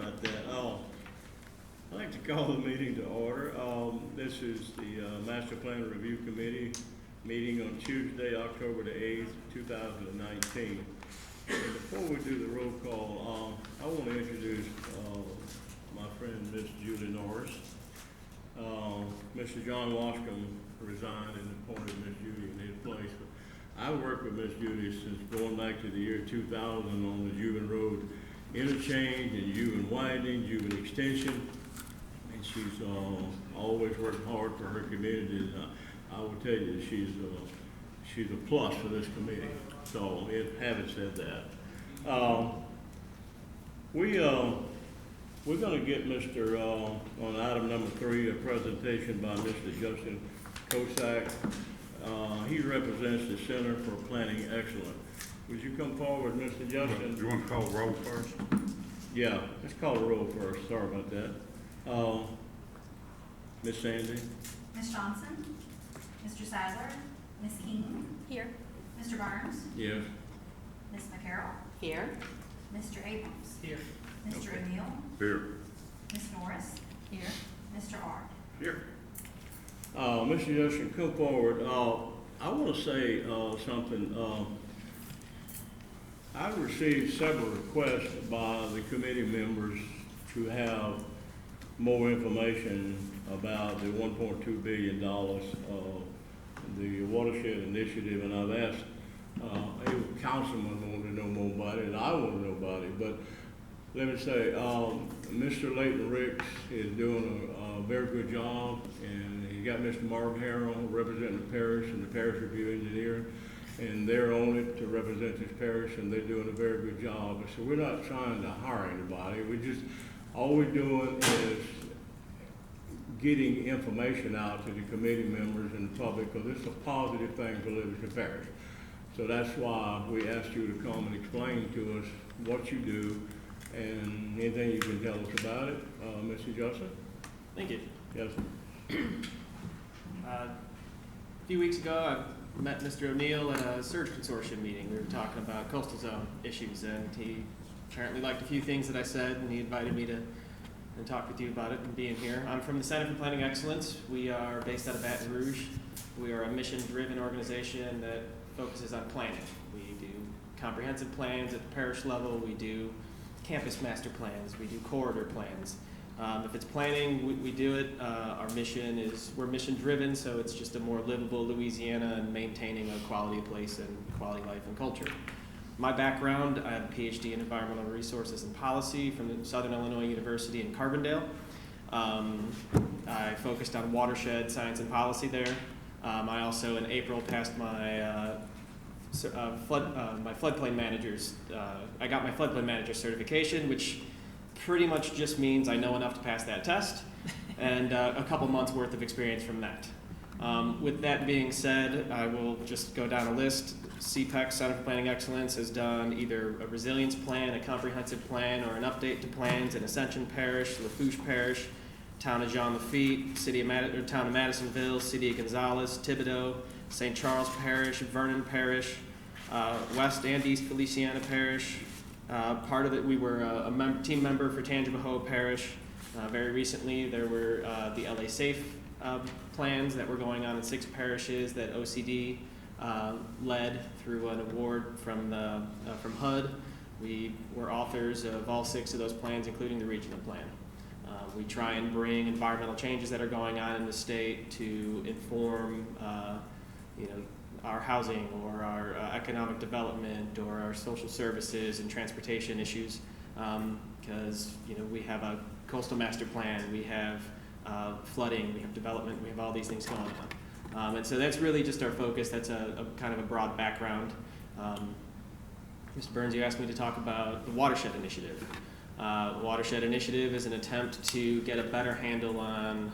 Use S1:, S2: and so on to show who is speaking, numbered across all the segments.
S1: about that. I'd like to call the meeting to order. This is the Master Plan Review Committee meeting on Tuesday, October the 8th, 2019. And before we do the roll call, I want to introduce my friend, Miss Julie Norris. Mr. John Washcom resigned and appointed Miss Julie in his place. I worked with Miss Julie since going back to the year 2000 on the Juven Road interchange and Juven widening, Juven extension, and she's always worked hard for her community. And I will tell you, she's a plus for this committee. So, having said that, we're going to get Mr. On item number 3, a presentation by Mr. Justin Kosak. He represents the Center for Planning Excellence. Would you come forward, Mr. Justin?
S2: You want to call the roll first?
S1: Yeah, let's call the roll first. Sorry about that. Ms. Sandy?
S3: Ms. Johnson? Mr. Sadler? Ms. King?
S4: Here.
S3: Mr. Burns?
S1: Yes.
S3: Ms. McCarroll?
S4: Here.
S3: Mr. Abrams?
S4: Here.
S3: Mr.
S1: Okay.
S3: O'Neill?
S2: Here.
S3: Ms. Norris?
S4: Here.
S3: Mr. Ard?
S2: Here.
S1: Mr. Justin, come forward. I want to say something. I've received several requests by the committee members to have more information about the $1.2 billion the watershed initiative, and I've asked a councilman wanted to know more about it, and I want to know about it. But let me say, Mr. Leighton Ricks is doing a very good job, and he got Mr. Mark Harrell representing the parish and the parish review engineer, and they're on it to represent this parish, and they're doing a very good job. So we're not trying to hire anybody. All we're doing is getting information out to the committee members and the public, because it's a positive thing for Livingston Parish. So that's why we asked you to come and explain to us what you do and anything you can tell us about it. Mr. Justin?
S5: Thank you.
S1: Yes.
S5: A few weeks ago, I met Mr. O'Neill at a Surge Consortium meeting. We were talking about coastal zone issues, and he apparently liked a few things that I said, and he invited me to talk with you about it and being here. I'm from the Center for Planning Excellence. We are based out of Baton Rouge. We are a mission-driven organization that focuses on planning. We do comprehensive plans at the parish level. We do campus master plans. We do corridor plans. If it's planning, we do it. Our mission is, we're mission-driven, so it's just a more livable Louisiana and maintaining a quality place and quality life and culture. My background, I have a PhD in Environmental Resources and Policy from Southern Illinois University in Carbondale. I focused on watershed science and policy there. I also, in April, passed my floodplain manager's. I got my floodplain manager certification, which pretty much just means I know enough to pass that test, and a couple months worth of experience from that. With that being said, I will just go down a list. CPEC, Center for Planning Excellence, has done either a resilience plan, a comprehensive plan, or an update to plans in Ascension Parish, Lafourche Parish, Town of Jean Lafitte, Town of Madisonville, City of Gonzales, Thibodaux, St. Charles Parish, Vernon Parish, West and East Feliciana Parish. Part of it, we were a team member for Tangipahoa Parish. Very recently, there were the LA Safe plans that were going on in 6 parishes that OCD led through an award from HUD. We were authors of all 6 of those plans, including the regional plan. We try and bring environmental changes that are going on in the state to inform, our housing or our economic development or our social services and transportation issues, because we have a coastal master plan, we have flooding, we have development, we have all these things going on. And so that's really just our focus. That's a kind of a broad background. Mr. Burns, you asked me to talk about the Watershed Initiative. The Watershed Initiative is an attempt to get a better handle on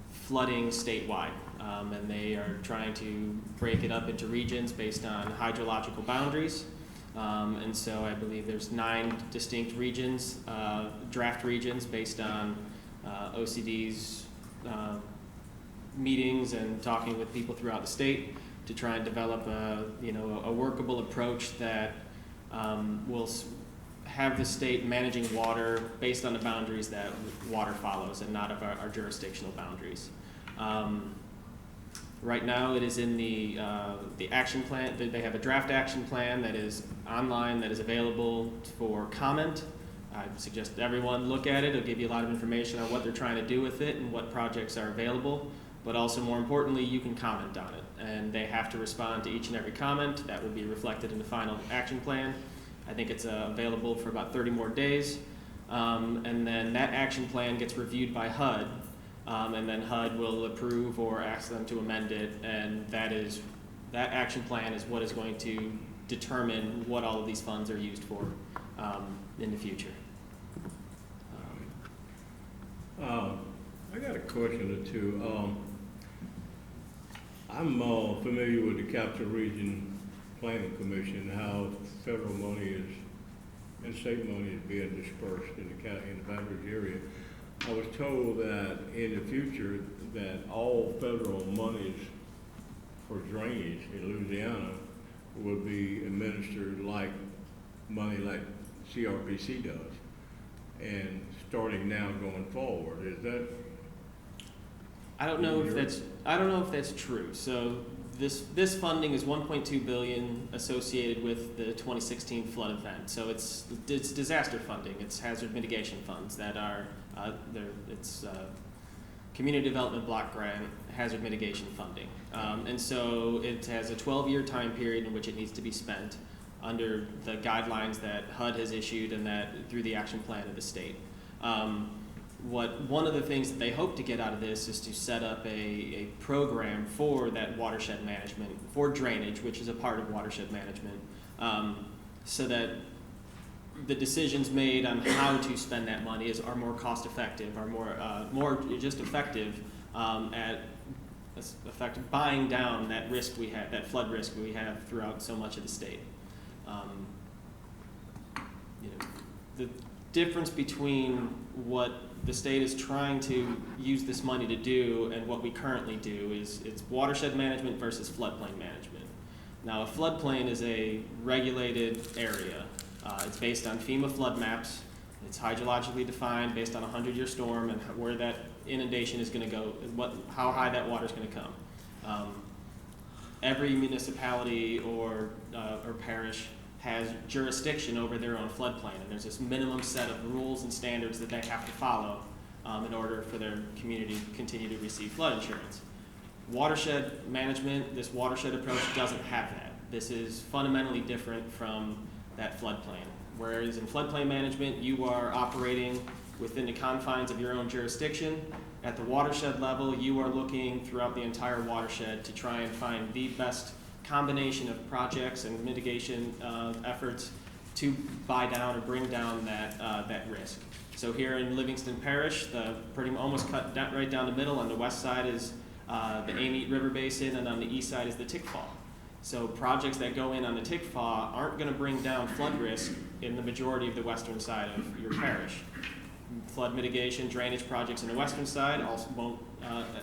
S5: flooding statewide. And they are trying to break it up into regions based on hydrological boundaries. And so I believe there's 9 distinct regions, draft regions based on OCD's meetings and talking with people throughout the state to try and develop a workable approach that will have the state managing water based on the boundaries that water follows and not of our jurisdictional boundaries. Right now, it is in the action plan. They have a draft action plan that is online, that is available for comment. I suggest everyone look at it. It'll give you a lot of information on what they're trying to do with it and what projects are available. But also, more importantly, you can comment on it. And they have to respond to each and every comment. That will be reflected in the final action plan. I think it's available for about 30 more days. And then that action plan gets reviewed by HUD. And then HUD will approve or ask them to amend it. And that action plan is what is going to determine what all of these funds are used for in the future.
S1: I got a question or two. I'm familiar with the Capital Region Planning Commission, how federal money is and state money is being dispersed in the Baton Rouge area. I was told that in the future that all federal monies for drainage in Louisiana will be administered like money like CRPC does, and starting now going forward. Is that?
S5: I don't know if that's true. So this funding is $1.2 billion associated with the 2016 flood event. So it's disaster funding. It's hazard mitigation funds that are community development block grant hazard mitigation funding. And so it has a 12-year time period in which it needs to be spent under the guidelines that HUD has issued and that through the action plan of the state. One of the things that they hope to get out of this is to set up a program for that watershed management, for drainage, which is a part of watershed management, so that the decisions made on how to spend that money are more cost effective, are more just effective at buying down that risk we have, that flood risk we have throughout so much of the state. The difference between what the state is trying to use this money to do and what we currently do is it's watershed management versus floodplain management. Now, a floodplain is a regulated area. It's based on FEMA flood maps. It's hydrologically defined based on a 100-year storm and where that inundation is going to go, how high that water is going to come. Every municipality or parish has jurisdiction over their own floodplain, and there's this minimum set of rules and standards that they have to follow in order for their community to continue to receive flood insurance. Watershed management, this watershed approach doesn't have that. This is fundamentally different from that floodplain. Whereas in floodplain management, you are operating within the confines of your own jurisdiction. At the watershed level, you are looking throughout the entire watershed to try and find the best combination of projects and mitigation efforts to buy down or bring down that risk. So here in Livingston Parish, almost cut right down the middle. On the west side is the Amite River Basin, and on the east side is the Tickfaw. So projects that go in on the Tickfaw aren't going to bring down flood risk in the majority of the western side of your parish. Flood mitigation, drainage projects in the western side also won't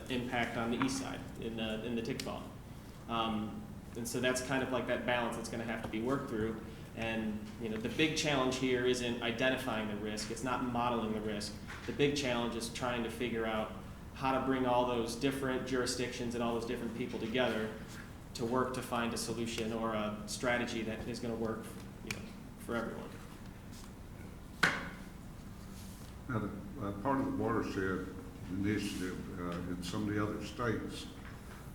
S5: impact on the east side in the Tickfaw. And so that's kind of like that balance that's going to have to be worked through. And the big challenge here isn't identifying the risk, it's not modeling the risk. The big challenge is trying to figure out how to bring all those different jurisdictions and all those different people together to work to find a solution or a strategy that is going to work for everyone.
S2: Now, part of the watershed initiative in some of the other states,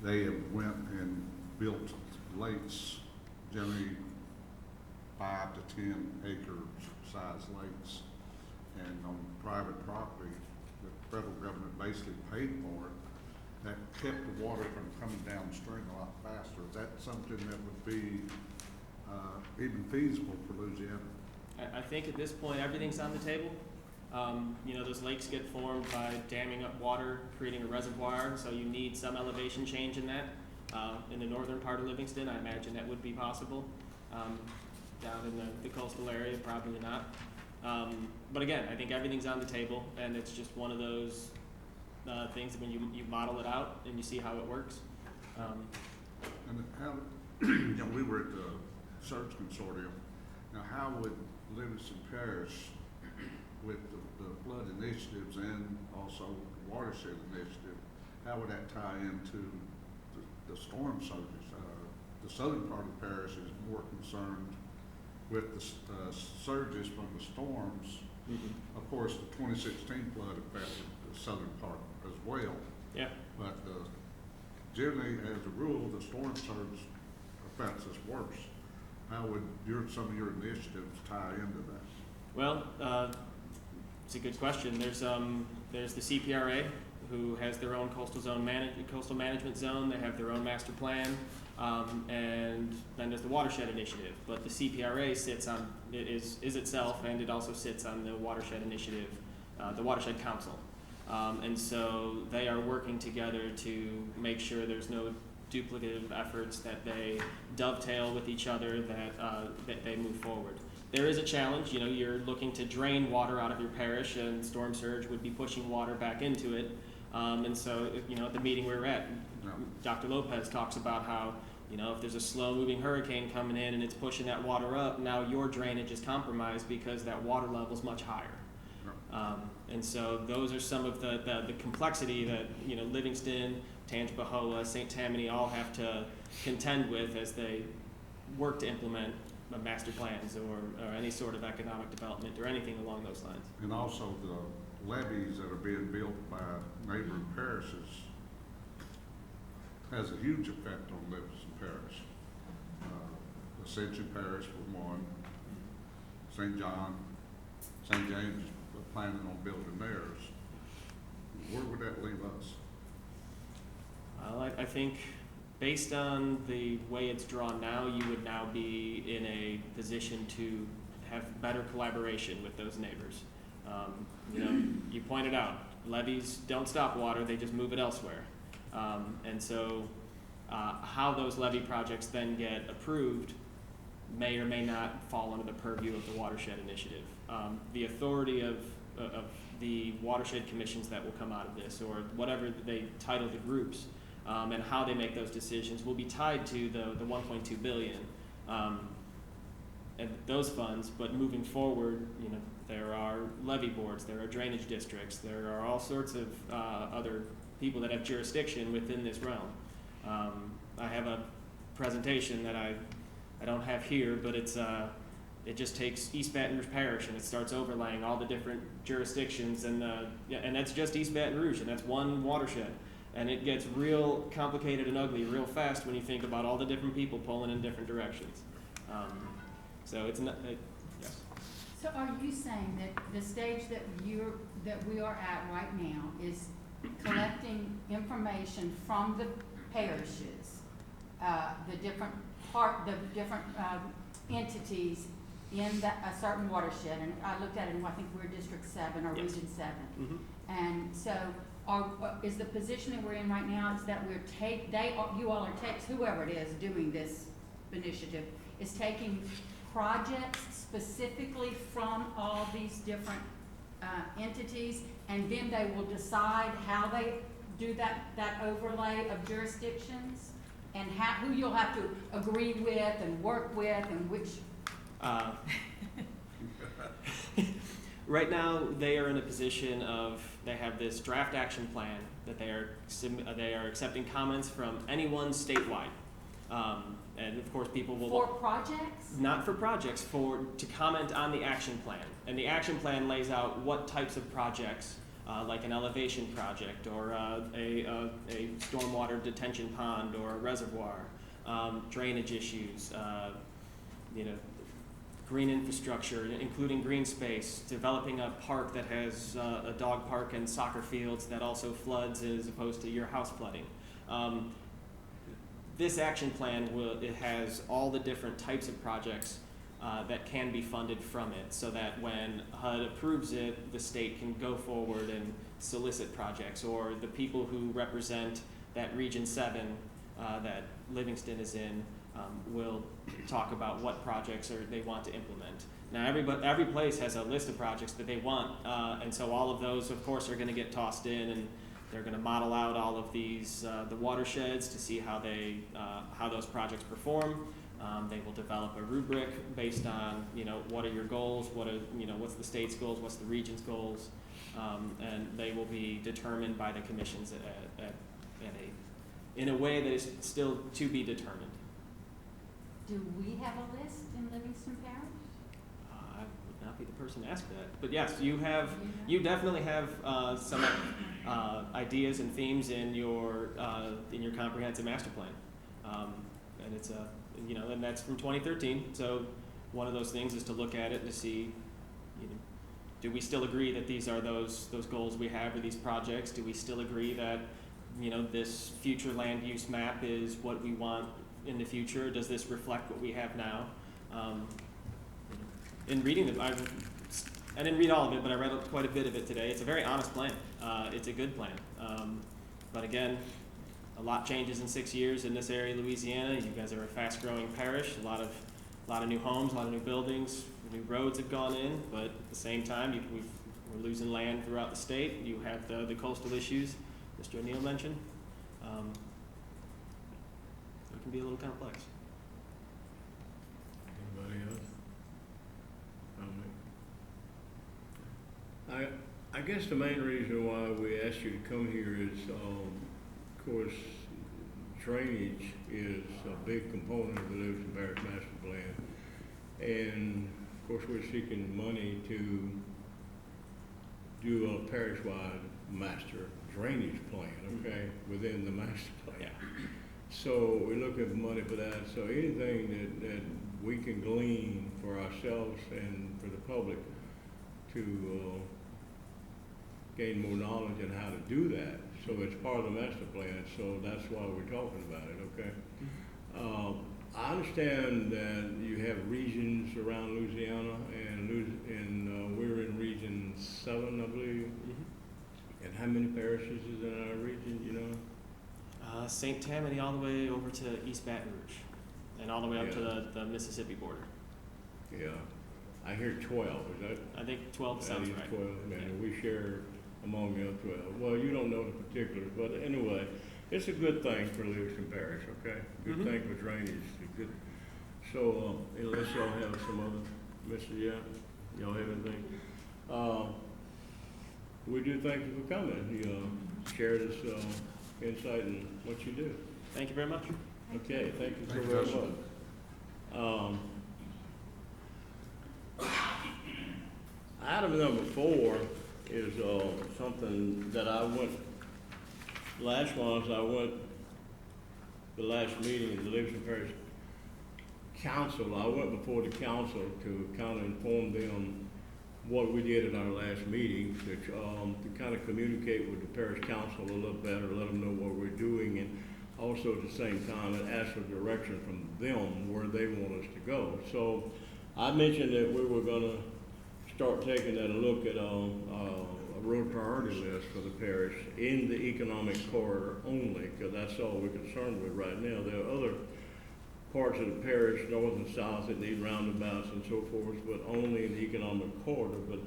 S2: they have went and built lakes, generally 5 to 10 acre size lakes, and on private property, the federal government basically paid for it. That kept the water from coming downstream a lot faster. Is that something that would be even feasible for Louisiana?
S5: I think at this point everything's on the table. Those lakes get formed by damming up water, creating a reservoir, so you need some elevation change in that. In the northern part of Livingston, I imagine that would be possible. Down in the coastal area, probably not. But again, I think everything's on the table, and it's just one of those things that when you model it out and you see how it works.
S2: And how, we were at the search consortium. Now, how would Livingston Parish with the flood initiatives and also watershed initiative, how would that tie into the storm surges? The southern part of the parish is more concerned with the surges from the storms.
S5: Mm-hmm.
S2: Of course, the 2016 flood affected the southern part as well.
S5: Yeah.
S2: But generally, as a rule, the storm surge affects us worse. How would some of your initiatives tie into that?
S5: Well, it's a good question. There's the CPRA, who has their own coastal management zone. They have their own master plan, and then there's the watershed initiative. But the CPRA is itself, and it also sits on the watershed initiative, the watershed council, and so they are working together to make sure there's no duplicative efforts, that they dovetail with each other, that they move forward. There is a challenge. You know, you're looking to drain water out of your parish, and storm surge would be pushing water back into it. And so, you know, at the meeting we were at, Dr. Lopez talks about how, you know, if there's a slow-moving hurricane coming in and it's pushing that water up, now your drainage is compromised because that water level is much higher. And so those are some of the complexity that, you know, Livingston, Tangipahoa, St. Tammany all have to contend with as they work to implement master plans or any sort of economic development or anything along those lines.
S2: And also the levees that are being built by neighboring parishes has a huge effect on Livingston Parish. Ascension Parish for one, St. John, St. James are planning on building theirs. Where would that leave us?
S5: Well, I think based on the way it's drawn now, you would now be in a position to have better collaboration with those neighbors. You know, you pointed out, levees don't stop water, they just move it elsewhere. And so how those levee projects then get approved may or may not fall under the purview of the watershed initiative. The authority of the watershed commissions that will come out of this, or whatever they title the groups, and how they make those decisions will be tied to the 1.2 billion and those funds. But moving forward, you know, there are levee boards, there are drainage districts, there are all sorts of other people that have jurisdiction within this realm. I have a presentation that I don't have here, but it just takes East Baton Rouge Parish and it starts overlaying all the different jurisdictions, and that's just East Baton Rouge, and that's one watershed. And it gets real complicated and ugly real fast when you think about all the different people pulling in different directions. So it's not, yes.
S4: So are you saying that the stage that we are at right now is collecting information from the parishes, the different entities in a certain watershed? And I looked at it, and I think we're District 7 or
S5: Yes.
S4: Region 7.
S5: Mm-hmm.
S4: And so is the position that we're in right now is that you all are whoever it is doing this initiative is taking projects specifically from all these different entities, and then they will decide how they do that overlay of jurisdictions, and who you'll have to agree with and work with, and which.
S5: Right now, they are in a position of, they have this draft action plan that they are accepting comments from anyone statewide. And of course, people will.
S4: For projects?
S5: Not for projects, to comment on the action plan. And the action plan lays out what types of projects, like an elevation project or a stormwater detention pond or a reservoir, drainage issues, you know, green infrastructure, including green space, developing a park that has a dog park and soccer fields that also floods as opposed to your house flooding. This action plan it has all the different types of projects that can be funded from it, so that when HUD approves it, the state can go forward and solicit projects, or the people who represent that Region 7 that Livingston is in will talk about what projects they want to implement. Now, every place has a list of projects that they want, and so all of those, of course, are going to get tossed in, and they're going to model out all of these the watersheds to see how those projects perform. They will develop a rubric based on, what are your goals, what's the state's goals, what's the region's goals, and they will be determined by the commissions in a way that is still to be determined.
S4: Do we have a list in Livingston Parish?
S5: I would not be the person to ask that, but yes, you definitely have some ideas and themes in your comprehensive master plan, and it's and that's from 2013. So one of those things is to look at it to see, do we still agree that these are those goals we have for these projects? Do we still agree that this future land use map is what we want in the future? Does this reflect what we have now? In reading it, I didn't read all of it, but I read quite a bit of it today. It's a very honest plan. It's a good plan. But again, a lot changes in 6 years in this area of Louisiana. You guys are a fast-growing parish. A lot of new homes, a lot of new buildings, new roads have gone in. But at the same time, we're losing land throughout the state. You have the coastal issues Mr. O'Neill mentioned. It can be a little complex.
S1: Anybody else? I guess the main reason why we asked you to come here is, of course, drainage is a big component of the Livingston Parish Master Plan. And of course, we're seeking money to do a parish-wide master drainage plan, okay, within the master plan.
S5: Yeah.
S1: So we're looking for money for that. So anything that we can glean for ourselves and for the public to gain more knowledge on how to do that. So it's part of the master plan. So that's why we're talking about it, okay? I understand that you have regions around Louisiana, and we're in Region 7, I believe. And how many parishes is in our region,
S5: St. Tammany all the way over to East Baton Rouge, and all the way up to the Mississippi border.
S1: Yeah. I hear 12, is that?
S5: I think 12 sounds right.
S1: 12, man. We share among the 12. Well, you don't know the particulars, but anyway, it's a good thing for Livingston Parish, okay? Good thing for drainage. Good. So, unless y'all have some other, Mr. Y'all have anything? We do thank you for coming. You share this insight in what you do.
S5: Thank you very much.
S1: Okay, thank you so
S2: Thank you,
S1: very
S2: Justin.
S1: much. Item number 4 is something that I went, last month, the last meeting of the Livingston Parish Council, I went before the council to kind of inform them what we did at our last meeting, to kind of communicate with the parish council a little better, let them know what we're doing, and also at the same time ask for direction from them where they want us to go. So I mentioned that we were going to start taking a look at a road priority list for the parish in the economic corridor only, because that's all we're concerned with right now. There are other parts of the parish, north and south, that need roundabouts and so forth, but only in the economic corridor. But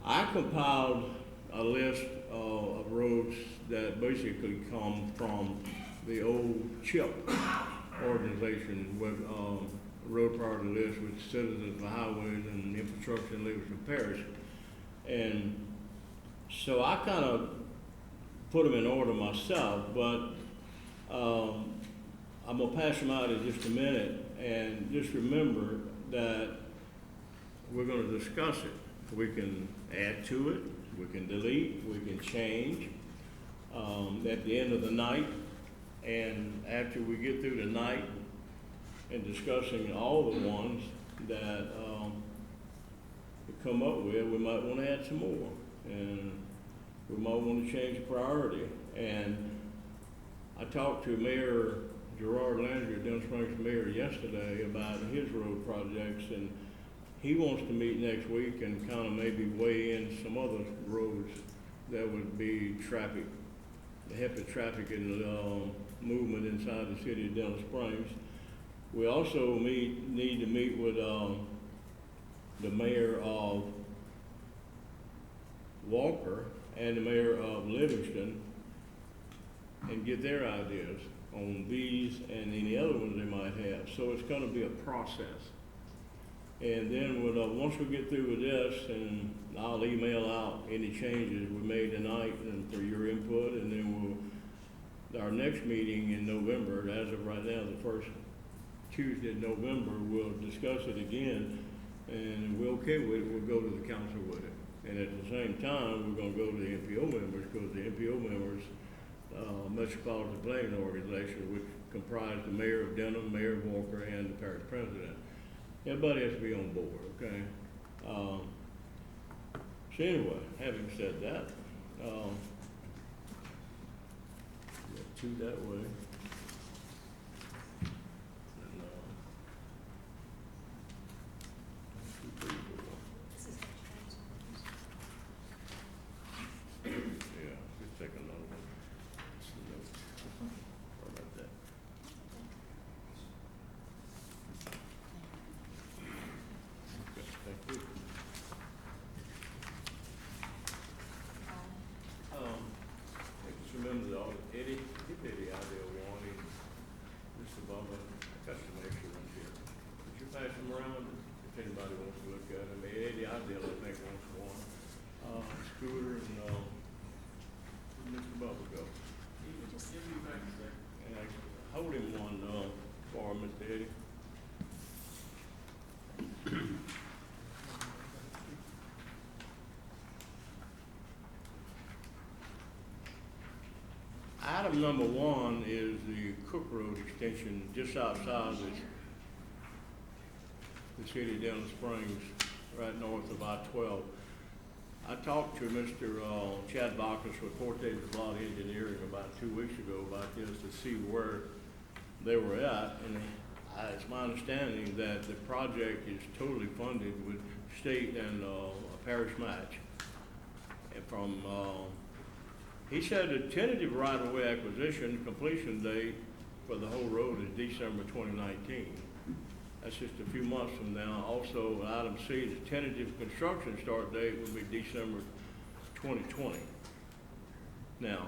S1: I compiled a list of roads that basically come from the old CHIP organization with road priority list with Citizens for Highways and Infrastructure in Livingston Parish. And so I kind of put them in order myself, but I'm gonna pass them out in just a minute, and just remember that we're gonna discuss it. We can add to it, we can delete, we can change at the end of the night. And after we get through the night and discussing all the ones that we come up with, we might want to add some more, and we might want to change the priority. And I talked to Mayor Gerard Landry, Denham Springs Mayor, yesterday about his road projects, and he wants to meet next week and kind of maybe weigh in some other roads that would be traffic, help the traffic and movement inside the city of Denham Springs. We also need to meet with the mayor of Walker and the mayor of Livingston and get their ideas on these and any other ones they might have. So it's gonna be a process. And then once we get through with this, and I'll email out any changes we made tonight and for your input, and then our next meeting in November, as of right now, the first Tuesday in November, we'll discuss it again, and if we're okay with it, we'll go to the council with it. And at the same time, we're gonna go to the MPO members, because the MPO members, Metropolitan Planning Organization, which comprise the mayor of Denham, mayor of Walker, and the parish president. Everybody has to be on board, okay? So anyway, having said that, got two that way. And, 1, 2, 3, 4. Yeah, just take another one. Some notes. Sorry about that. Okay, thank you. Just remember the audit, Eddie, give Eddie idea one, and Mr. Bubba, I got some extra ones here. Would you pass them around if anybody wants to look at them? Eddie idea, I think, wants one. Scooter and, where'd Mr. Bubba go? Give me back a second. And hold him one, for Mr. Eddie. Item number 1 is the Cook Road extension just outside the city of Denham Springs, right north of I-12. I talked to Mr. Chad Bacchus with Forte Block Engineering about 2 weeks ago about this to see where they were at, and it's my understanding that the project is totally funded with state and a parish match. And from he said the tentative right-of-way acquisition completion date for the whole road is December 2019. That's just a few months from now. Also, item C, the tentative construction start date will be December 2020. Now,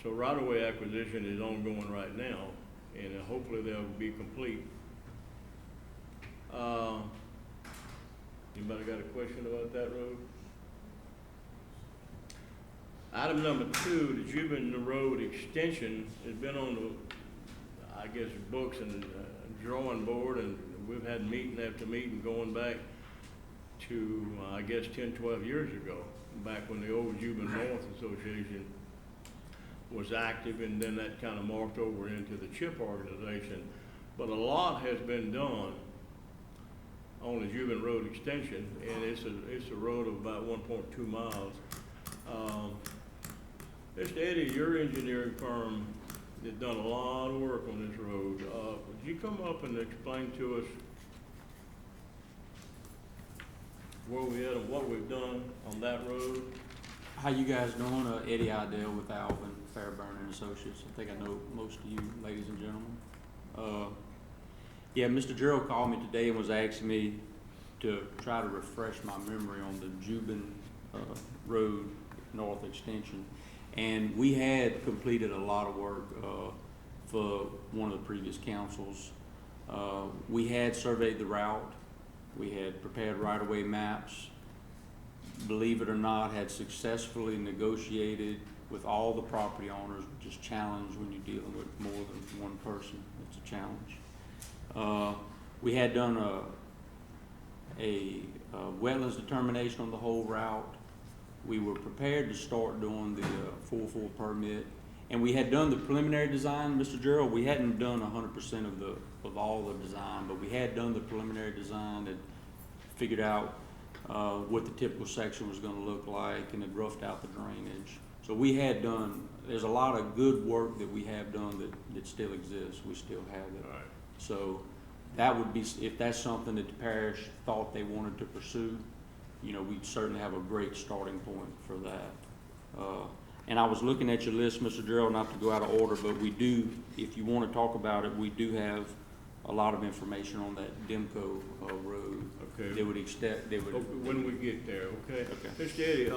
S1: so right-of-way acquisition is ongoing right now, and hopefully they'll be complete. Anybody got a question about that road? Item number 2, the Jubilee Road extension has been on the, I guess, books and drawing board, and we've had meeting after meeting going back to, I guess, 10, 12 years ago, back when the old Jubilee North Association was active, and then that kind of morphed over into the CHIP organization. But a lot has been done on the Jubilee Road extension, and it's a road of about 1.2 miles. Mr. Eddie, your engineering firm has done a lot of work on this road. Would you come up and explain to us where we at and what we've done on that road?
S6: How you guys doing? Eddie Idell with Alvin Fairburn and Associates. I think I know most of you, ladies and gentlemen. Yeah, Mr. Gerald called me today and was asking me to try to refresh my memory on the Jubilee Road North Extension. And we had completed a lot of work for one of the previous councils. We had surveyed the route. We had prepared right-of-way maps. Believe it or not, had successfully negotiated with all the property owners, which is a challenge when you're dealing with more than one person. It's a challenge. We had done a wetlands determination on the whole route. We were prepared to start doing the full permit, and we had done the preliminary design, Mr. Gerald. We hadn't done 100% of all the design, but we had done the preliminary design and figured out what the typical section was going to look like, and had roughed out the drainage. So we had done. There's a lot of good work that we have done that still exists. We still have it.
S1: All right.
S6: So that would be, if that's something that the parish thought they wanted to pursue, you know, we'd certainly have a great starting point for that. And I was looking at your list, Mr. Gerald, not to go out of order, but we do, if you want to talk about it, we do have a lot of information on that Demco road.
S1: Okay.
S6: They would extend, they would.
S1: Okay, when we get there, okay?
S6: Okay.
S1: Mr. Eddie,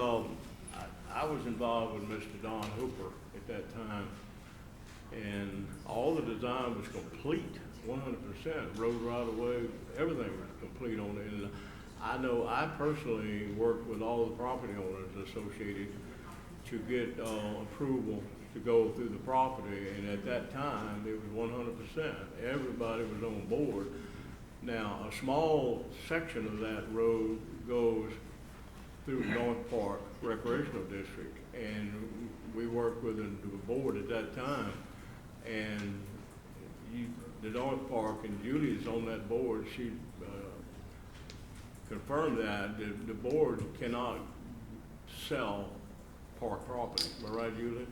S1: I was involved with Mr. Don Hooper at that time, And all the design was complete, 100%, road right of way, everything was complete on it. And I know I personally worked with all the property owners associated to get approval to go through the property, and at that time, it was 100%. Everybody was on board. Now, a small section of that road goes through North Park Recreational District, and we worked with the board at that time, and the North Park, and Julie's on that board, she confirmed that the board cannot sell park property. Am I right, Julie?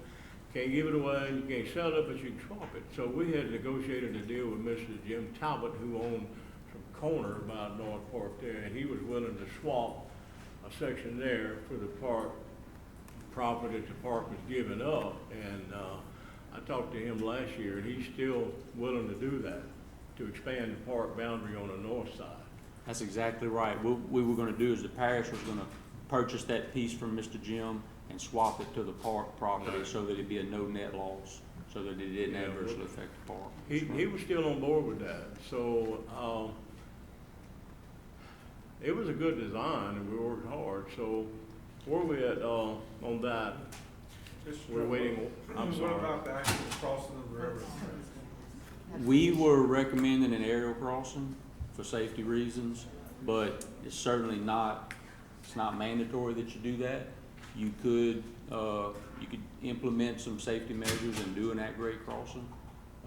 S1: Can't give it away, you can't sell it, but you can swap it. So we had negotiated a deal with Mr. Jim Talbot, who owned some corner about North Park there, and he was willing to swap a section there for the park property that the park was giving up. And I talked to him last year, and he's still willing to do that, to expand the park boundary on the north side.
S6: That's exactly right. What we were gonna do is the parish was gonna purchase that piece from Mr. Jim and swap it to the park property
S1: Right.
S6: so that it'd be a no net loss, so that it didn't
S1: Yeah,
S6: adversely
S1: well,
S6: affect the park.
S1: He was still on board with that. So it was a good design, and we worked hard. So where are we at on that? We're waiting. I'm
S7: What
S1: sorry.
S7: about the actual crossing of the railroad?
S6: We were recommending an aerial crossing for safety reasons, but it's certainly not, it's not mandatory that you do that. You could implement some safety measures and do an at-grade crossing.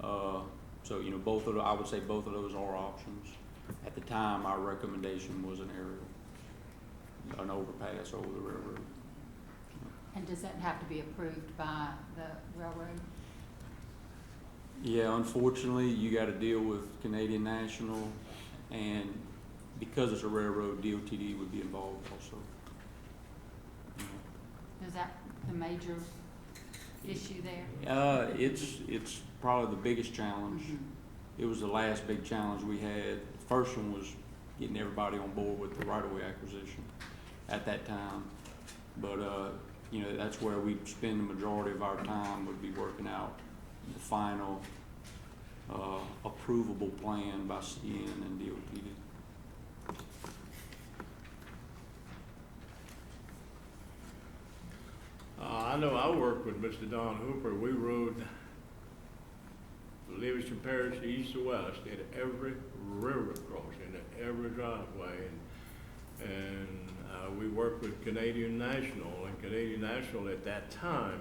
S6: So, you know, I would say both of those are options. At the time, our recommendation was an aerial, an overpass over the railroad.
S4: And does that have to be approved by the railroad?
S6: Yeah, unfortunately, you gotta deal with Canadian National, and because it's a railroad, DOTD would be involved also.
S4: Is that the major issue there?
S6: It's probably the biggest challenge.
S4: Mhm.
S6: It was the last big challenge we had. The first one was getting everybody on board with the right-of-way acquisition at that time. But, you know, that's where we spend the majority of our time, would be working out the final, approvable plan by CN and DOTD.
S1: I know I worked with Mr. Don Hooper. We rode Livingston Parish east to west at every railroad crossing, at every driveway. And we worked with Canadian National, and Canadian National at that time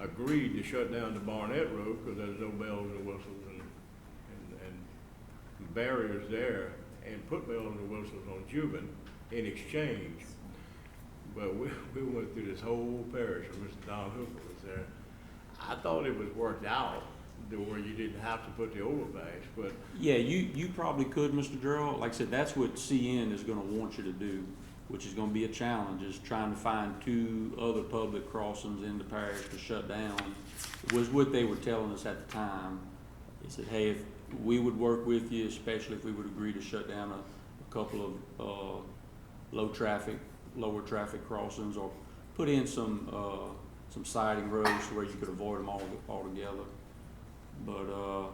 S1: agreed to shut down the Barnett Road because there's no bells and whistles and barriers there, and put bells and whistles on Cuban in exchange. But we went through this whole parish, and Mr. Don Hooper was there. I thought it was worked out to where you didn't have to put the overpass, but
S6: Yeah, you probably could, Mr. Gerald. Like I said, that's what CN is gonna want you to do, which is gonna be a challenge, is trying to find two other public crossings in the parish to shut down. It was what they were telling us at the time. They said, hey, if we would work with you, especially if we would agree to shut down a couple of lower traffic crossings, or put in some siding roads to where you could avoid them altogether. But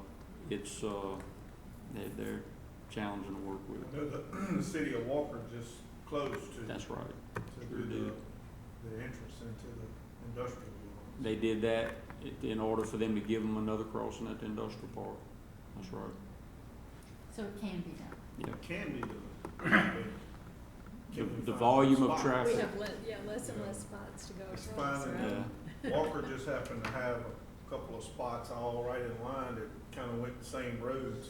S6: it's they're challenging to work with.
S7: I know the city of Walker just closed to.
S6: That's right.
S7: To do the entrance into the industrial zone.
S6: They did that in order for them to give them another crossing at the industrial park. That's right.
S4: So it can be done.
S6: Yeah.
S7: It can be done.
S6: The volume of
S7: Spots.
S8: We
S6: traffic.
S8: have less and less spots to go
S7: It's
S8: across,
S7: fine,
S8: right?
S6: Yeah.
S7: Walker just happened to have a couple of spots all right in line that kind of went the same roads.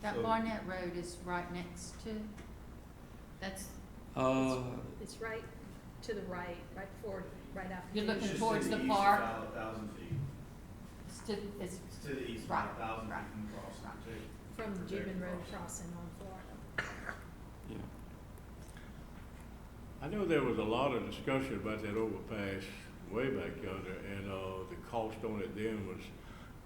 S4: That
S7: So-
S4: Barnett Road is right next to, that's,
S8: It's right to the right before, right after.
S4: You're looking
S8: Fusion.
S4: towards the
S9: east
S4: park.
S9: about 1,000 feet.
S4: it's to, it's,
S9: It's to the east,
S4: Right,
S9: about 1,000
S4: right,
S9: feet from crossing too.
S8: From
S9: The
S8: Gibbon
S9: big
S8: Road
S9: crossing.
S8: crossing on Florida.
S6: Yeah.
S1: I know there was a lot of discussion about that overpass way back yonder, and the cost on it then was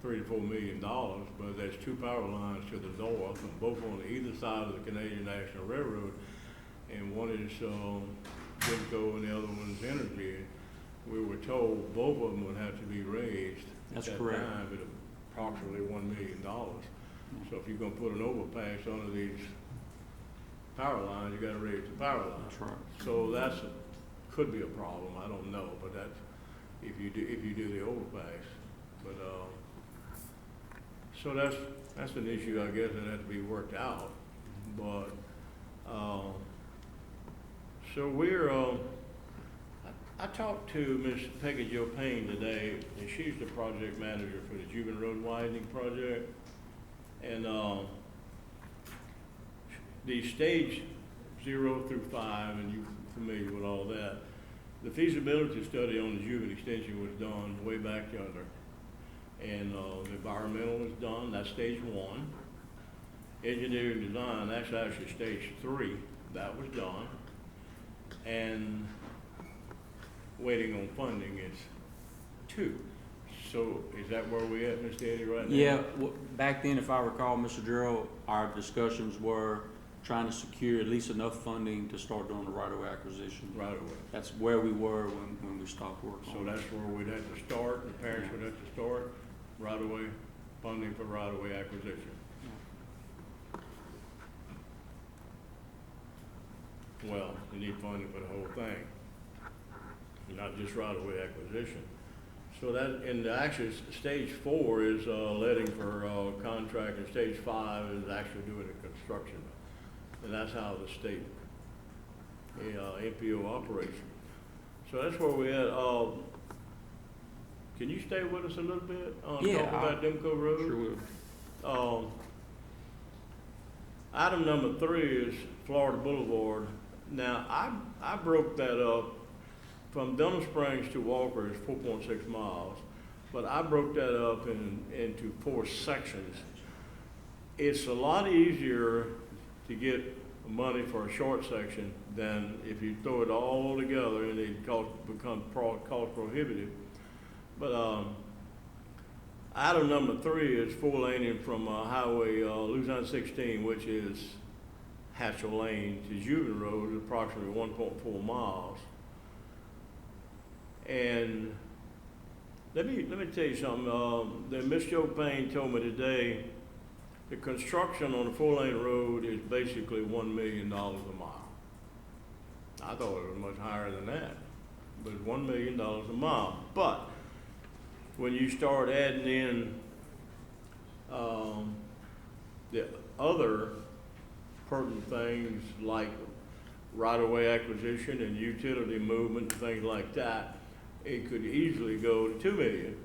S1: $3 to $4 million, but there's two power lines to the north, and both on either side of the Canadian National Railroad, and one is Genco and the other one's Energy. we were told both of them would have to be raised at
S6: That's
S1: that
S6: correct.
S1: time at approximately $1 million. So if you're gonna put an overpass under these power lines, you gotta raise the power line.
S6: That's right.
S1: So could be a problem, I don't know, but that's, if you do the overpass. But, so that's an issue, I guess, that has to be worked out. But, so we're, I talked to Miss Peggy Jo Payne today, and she's the project manager for the Juban Road widening project. And, the stage 0 through 5, and you're familiar with all that, the feasibility study on the Juban extension was done way back yonder. And, the environmental was done, that's stage 1. Engineering design, that's actually stage 3, that was done. And waiting on funding is 2. So is that where we at, Mr. Eddie, right now?
S6: Yeah, back then, if I recall, Mr. Gerald, our discussions were trying to secure at least enough funding to start doing the right-of-way acquisition.
S1: Right away.
S6: That's where we were when we stopped working.
S1: So that's where we'd have to start, the parents would have to start, right away, funding for right away acquisition. Well, you need funding for the whole thing, not just right away acquisition. So that, and actually, stage 4 is, letting for, contract, and stage 5 is actually doing the construction. And that's how the state, MPO operates. So that's where we at. Can you stay with us a little bit?
S6: Yeah,
S1: Talk about Demco Road?
S6: Sure will.
S1: Item number 3 is Florida Boulevard. Now, I broke that up from Dunham Springs to Walker is 4.6 miles, but I broke that up into 4 sections. It's a lot easier to get money for a short section than if you throw it all together and it become cost prohibitive. But item number 3 is 4-laning from Highway Luzon 16, which is Hatchell Lane to Juban Road, approximately 1.4 miles. And let me tell you something. That Miss Jo Payne told me today, the construction on the 4-lane road is basically $1 million a mile. I thought it was much higher than that, but it's $1 million a mile. But when you start adding in the other pertinent things like right-of-way acquisition and utility movement and things like that, it could easily go to $2 million.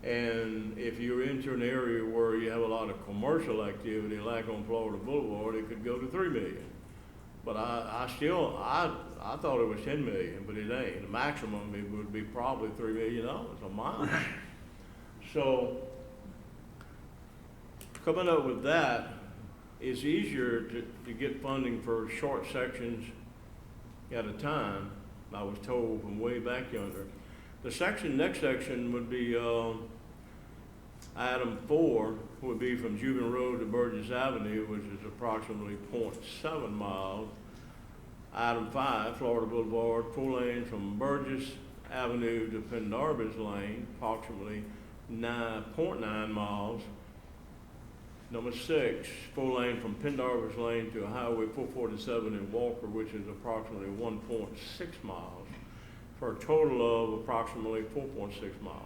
S1: And if you're into an area where you have a lot of commercial activity, like on Florida Boulevard, it could go to $3 million. But I thought it was $10 million, but it ain't. The maximum, it would be probably $3 million a mile. So coming up with that, it's easier to get funding for short sections at a time, I was told from way back yonder. The next section would be, item 4 would be from Juban Road to Burgess Avenue, which is approximately 0.7 miles. Item 5, Florida Boulevard, 4-lane from Burgess Avenue to Pendarvis Lane, approximately 9.9 miles. Number 6, 4-lane from Pendarvis Lane to Highway 447 in Walker, which is approximately 1.6 miles, for a total of approximately 4.6 miles.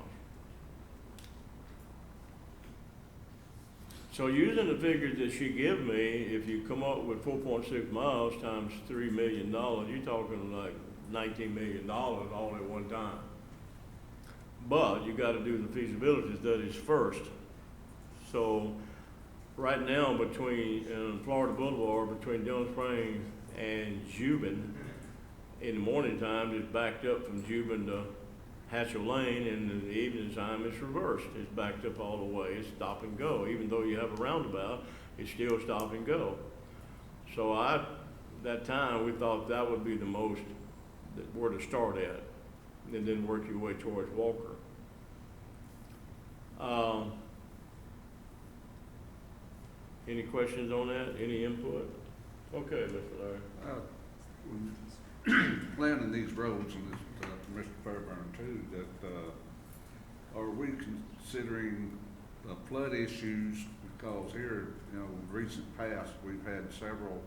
S1: So using the figures that she gave me, if you come up with 4.6 miles times $3 million, you're talking like $19 million all at one time. But you gotta do the feasibility studies first. So right now between Florida Boulevard, between Dunham Springs and Juban, in the morning time it's backed up from Juban to Hatchell Lane, and in the evening time it's reversed. It's backed up all the way. It's stop and go. Even though you have a roundabout, it's still stop and go. So that time we thought that would be the most, where to start at, and then work your way towards Walker. Any questions on that? Any input? Okay, Mr. Larry.
S2: When planning these roads, and this Mr. Fairburn too, that, are we considering flood issues? Because here, you know, in recent past, we've had several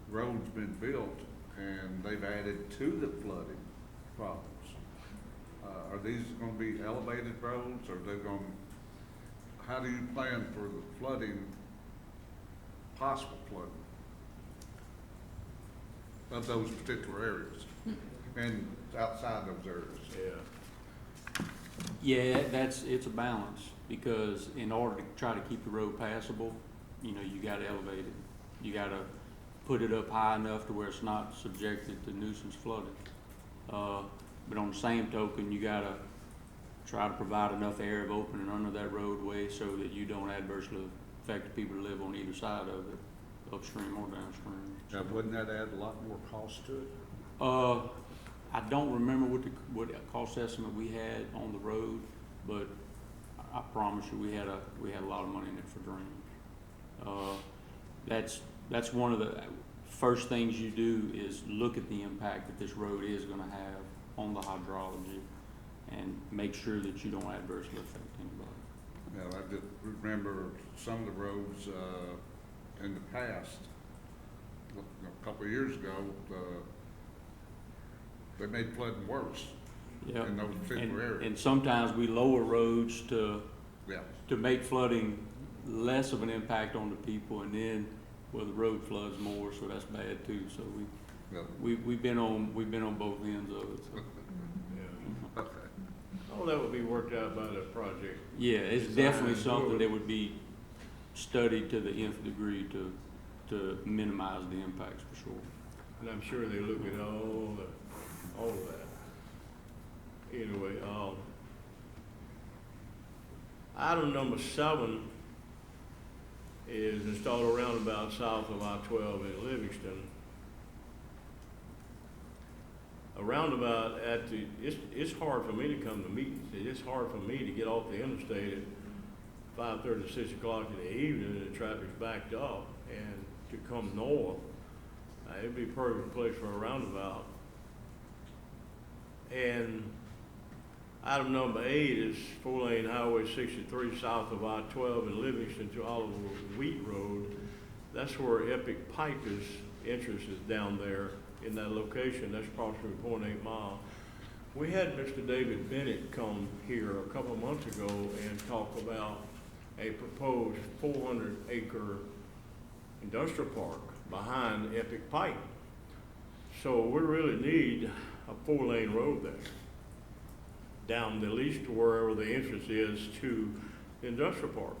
S2: roads been built and they've added to the flooding problems. Are these gonna be elevated roads, or they gonna, how do you plan for the flooding, possible flooding of those particular areas and outside those areas?
S1: Yeah.
S6: Yeah, it's a balance, because in order to try to keep the road passable, you know, you gotta elevate it. You gotta put it up high enough to where it's not subjected to nuisance flooding. But on the same token, you gotta try to provide enough area of opening under that roadway so that you don't adversely affect the people who live on either side of it, upstream or downstream.
S2: Now, wouldn't that add a lot more cost to it?
S6: I don't remember what cost estimate we had on the road, but I promise you, we had a lot of money in it for drainage. That's one of the first things you do, is look at the impact that this road is gonna have on the hydrology and make sure that you don't adversely affect anybody.
S2: Yeah, I just remember some of the roads, in the past, a couple of years ago, they made flooding worse
S6: Yeah.
S2: in those particular areas.
S6: And sometimes we lower roads to
S2: Yeah,
S6: make flooding less of an impact on the people, and then, well, the road floods more, so that's bad too. So
S2: yeah,
S6: we've been on both ends of it. So.
S1: Yeah.
S2: okay.
S1: All that would be worked out by the project.
S6: Yeah, it's
S1: Design
S6: definitely
S1: and
S6: something
S1: forward.
S6: that would be studied to the nth degree to minimize the impacts for sure.
S1: And I'm sure they look at all of that. Anyway, item number 7 is install a roundabout south of I-12 in Livingston. A roundabout it's hard for me to come to meetings. It's hard for me to get off the interstate at 5:30, 6 o'clock in the evening, and the traffic's backed up, and to come north, it'd be a perfect place for a roundabout. And item number 8 is 4-lane Highway 63 south of I-12 in Livingston to Oliver Wheat Road. That's where Epic Piper's interest is, down there in that location. That's approximately 0.8 miles. We had Mr. David Bennett come here a couple of months ago and talk about a proposed 400-acre industrial park behind Epic Pipe. So we really need a 4-lane road there, down at least to wherever the entrance is to the industrial park.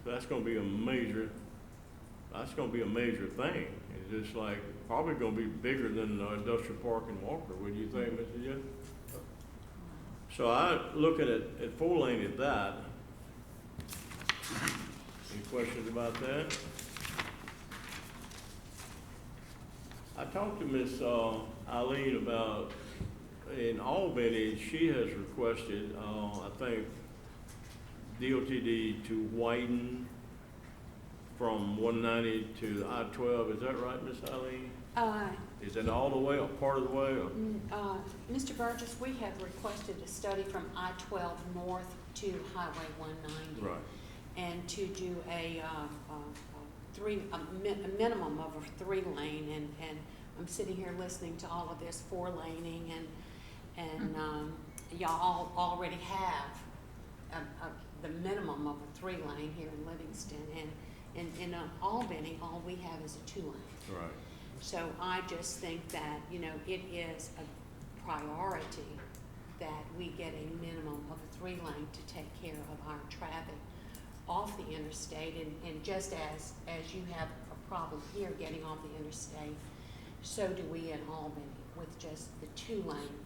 S1: That's gonna be a major thing. It's just like, probably gonna be bigger than the industrial park in Walker, would you think, Mr. Jeff? So I, looking at 4-lane at that. Any questions about that? I talked to Miss Eileen about, in Albany, she has requested, I think, DOTD to widen from 190 to I-12. Is that right, Miss Eileen? Is it all the way or part of the way? Or?
S10: Mr. Burgess, we have requested a study from I-12 north to Highway 190.
S1: Right.
S10: And to do a minimum of a 3-lane, and I'm sitting here listening to all of this 4-laning, and y'all already have the minimum of a 3-lane here in Livingston, and in Albany, all we have is a 2-lane.
S1: Right.
S10: So I just think that, you know, it is a priority that we get a minimum of a 3-lane to take care of our traffic off the interstate, and just as you have a problem here getting off the interstate, so do we in Albany with just the 2-lane.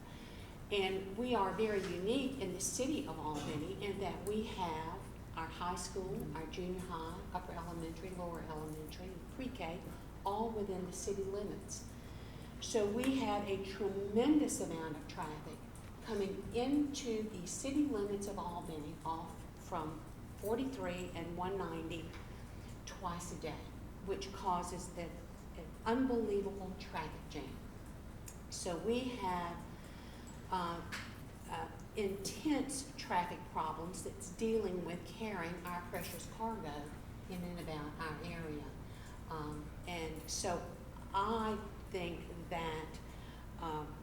S10: And we are very unique in the city of Albany in that we have our high school, our junior high, upper elementary, lower elementary, and pre-K, all within the city limits. So we have a tremendous amount of traffic coming into the city limits of Albany off from 43 and 190 twice a day, which causes an unbelievable traffic jam. So we have intense traffic problems that's dealing with carrying our precious cargo in and about our area. And so I think that,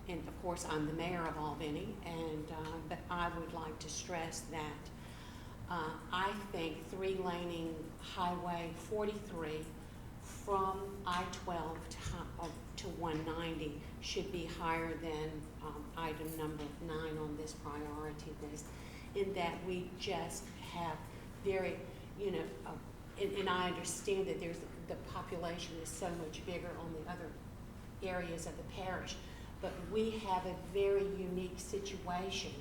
S10: and of course, I'm the mayor of Albany, and, but I would like to stress that I think three-laning Highway 43 from I-12 to 190 should be higher than item number 9 on this priority list, in that we just have very, you know, and I understand that the population is so much bigger on the other areas of the parish, but we have a very unique situation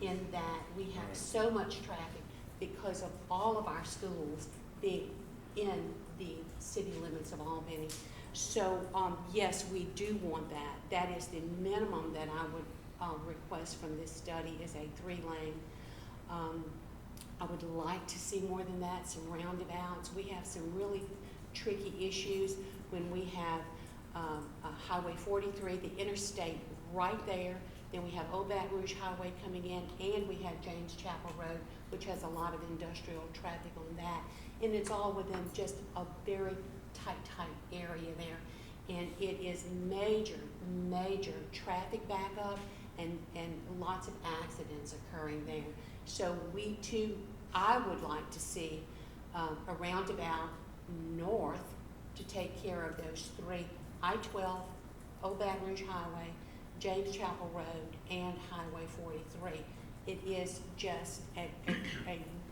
S10: in that we have so much traffic because of all of our schools being in the city limits of Albany. So, yes, we do want that. That is the minimum that I would request from this study, is a 3-lane. I would like to see more than that, some roundabouts. We have some really tricky issues when we have Highway 43, the interstate right there. Then we have Old Baton Rouge Highway coming in, and we have James Chapel Road, which has a lot of industrial traffic on that. And it's all within just a very tight area there. And it is major traffic backup and lots of accidents occurring there. So we too, I would like to see a roundabout north to take care of those 3, I-12, Old Baton Rouge Highway, James Chapel Road, and Highway 43. It is just a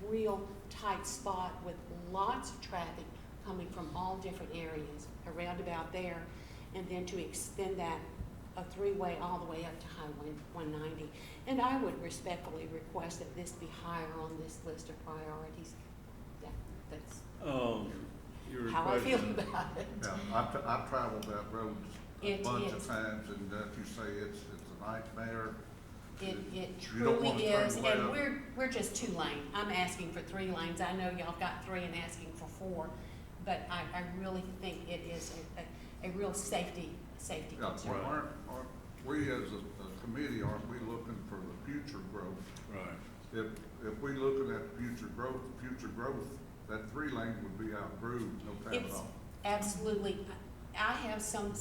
S10: real tight spot with lots of traffic coming from all different areas, a roundabout there, and then to extend that a 3-way all the way up to Highway 190. And I would respectfully request that this be higher on this list of priorities. That's
S1: Your
S10: how I feel
S1: question-
S10: about it.
S2: Yeah, I've traveled that road a
S10: It
S2: bunch
S10: is.
S2: of times, and you say it's a nightmare.
S10: It
S2: You don't
S10: truly
S2: wanna turn
S10: is,
S2: left.
S10: and we're just 2 lane. I'm asking for 3 lanes. I know y'all got 3 and asking for 4, but I really think it is a real safety
S2: Yeah,
S10: concern.
S2: well, aren't we as a committee, aren't we looking for the future growth?
S1: Right.
S2: If we looking at future growth, that 3-lane would be outgrown, no doubt at
S10: It's
S2: all.
S10: absolutely, I have some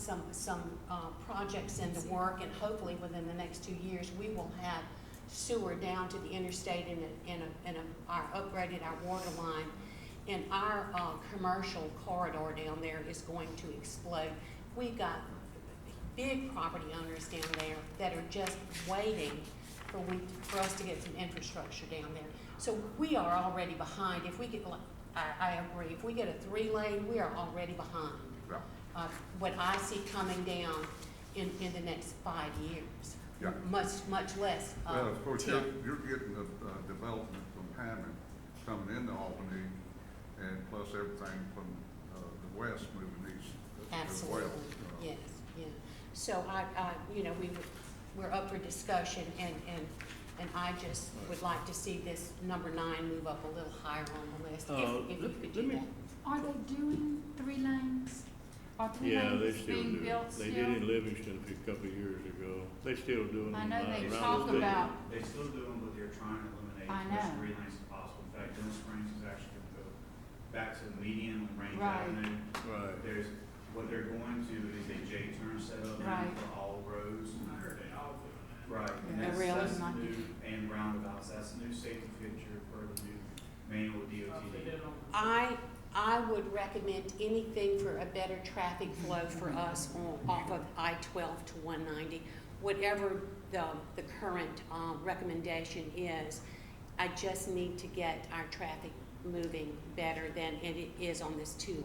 S10: projects in the work, and hopefully within the next 2 years, we will have sewer down to the interstate and upgraded our water line. And our commercial corridor down there is going to explode. We've got big property owners down there that are just waiting for us to get some infrastructure down there. So we are already behind. If we get, I agree, if we get a 3-lane, we are already behind.
S2: Yeah.
S10: What I see coming down in the next 5 years.
S2: Yeah.
S10: Much less,
S2: Well, of course,
S10: 10.
S2: you're getting the development from Hammond coming into Albany, and plus everything from the west moving east as well.
S10: Absolutely, yes, yeah. So we're up for discussion, and I just would like to see this number 9 move up a little higher on the list, if you could do
S1: let me-
S10: that.
S4: Are they doing 3 lanes? Are 3
S1: Yeah, they
S4: lanes
S1: still
S4: being
S1: do.
S4: built still?
S1: They did in Livingston a couple of years ago. They still doing them.
S4: I know they
S1: around the
S4: talk
S1: state.
S4: about,
S9: They still do them, but they're trying to eliminate
S4: I
S9: as much
S4: know.
S9: 3 lanes as possible. In fact, Dennis Springs is actually going to go back to the median on Range
S4: Right.
S9: Avenue.
S1: Right.
S9: What they're going to is a J-turn setup now
S4: Right.
S9: for all roads.
S11: I heard they all doing that.
S9: Right, and
S4: Yeah.
S9: that's,
S4: Really?
S9: that's
S4: Not
S9: new, and roundabouts, that's the new safety feature for the new manual DOT.
S10: I would recommend anything for a better traffic flow for us off of I-12 to 190. Whatever the current recommendation is, I just need to get our traffic moving better than it is on this 2-lane.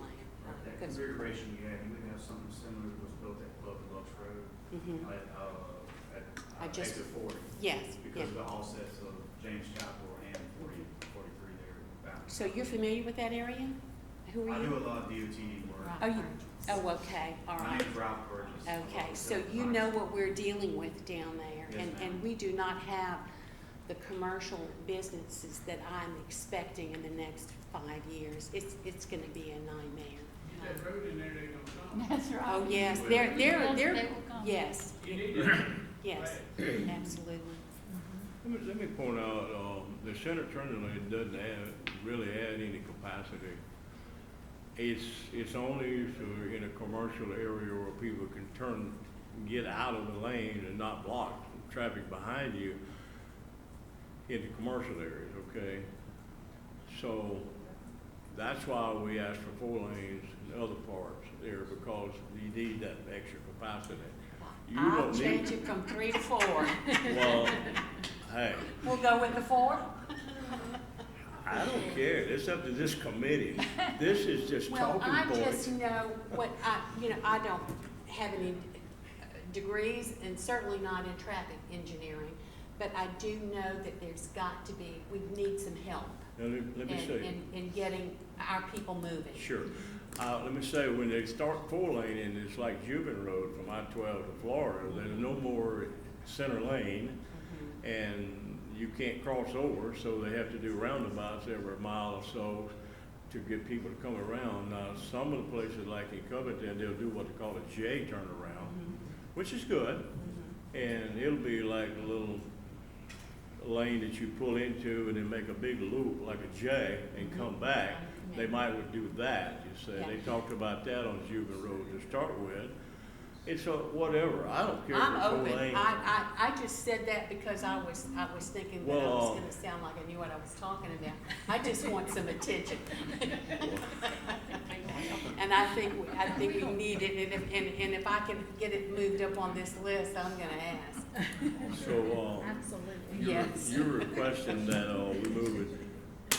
S9: That configuration you would have something similar that was built at Club Deluxe Road,
S10: Mhm. I
S9: at
S10: just-
S9: exit 40.
S10: Yes,
S9: Because
S10: yeah.
S9: of the offsets of James Chapel and 43 there. Bound.
S10: So you're familiar with that area? Who are
S9: I
S10: you?
S9: do a lot of DOT work.
S10: Oh, you, oh, okay, all
S9: My
S10: right.
S9: name's Ralph Burgess.
S10: Okay, so you know what we're dealing with down there,
S9: Yes, ma'am.
S10: and we do not have the commercial businesses that I'm expecting in the next 5 years. It's gonna be a nightmare.
S11: Get that road in there, they gonna come.
S4: that's right.
S10: Oh, yes,
S4: Yes, they will
S10: they're,
S4: come.
S10: Yes,
S9: You need to.
S10: yes, absolutely.
S1: Let me point out, the center turning lane doesn't really add any capacity. It's only for in a commercial area where people can get out of the lane and not block traffic behind you in the commercial areas, okay? So that's why we ask for 4 lanes in other parts there, because you need that extra capacity. You
S10: I'll
S1: don't need-
S10: change it from 3 to 4.
S1: Well, hey,
S10: We'll go with the 4?
S1: I don't care. It's up to this committee. This is just
S10: Well,
S1: talking
S10: I
S1: points.
S10: just know what I don't have any degrees and certainly not in traffic engineering, but I do know that there's got to be, we need some help
S1: Now, let me say,
S10: in getting our people moving.
S1: sure. Let me say, when they start 4 lane and it's like Cuban Road from I-12 to Florida, there's no more center lane and you can't cross over, so they have to do roundabouts every mile or so to get people to come around. Now, some of the places like in Covington, they'll do what they call a J turnaround, which is good. And it'll be like a little lane that you pull into and then make a big loop like a J and come back. They might would do that, you say.
S10: Yeah.
S1: They talked about that on Cuban Road to start with. It's whatever. I don't care if
S10: I'm
S1: it's 4
S10: open.
S1: lanes.
S10: I just said that because I was thinking that I was
S1: Well,
S10: gonna sound like I knew what I was talking about. I just want some attention. And I think we need it, and if I can get it moved up on this list, I'm gonna ask.
S1: So,
S8: Absolutely.
S10: Yes.
S1: you're requesting that, we move it,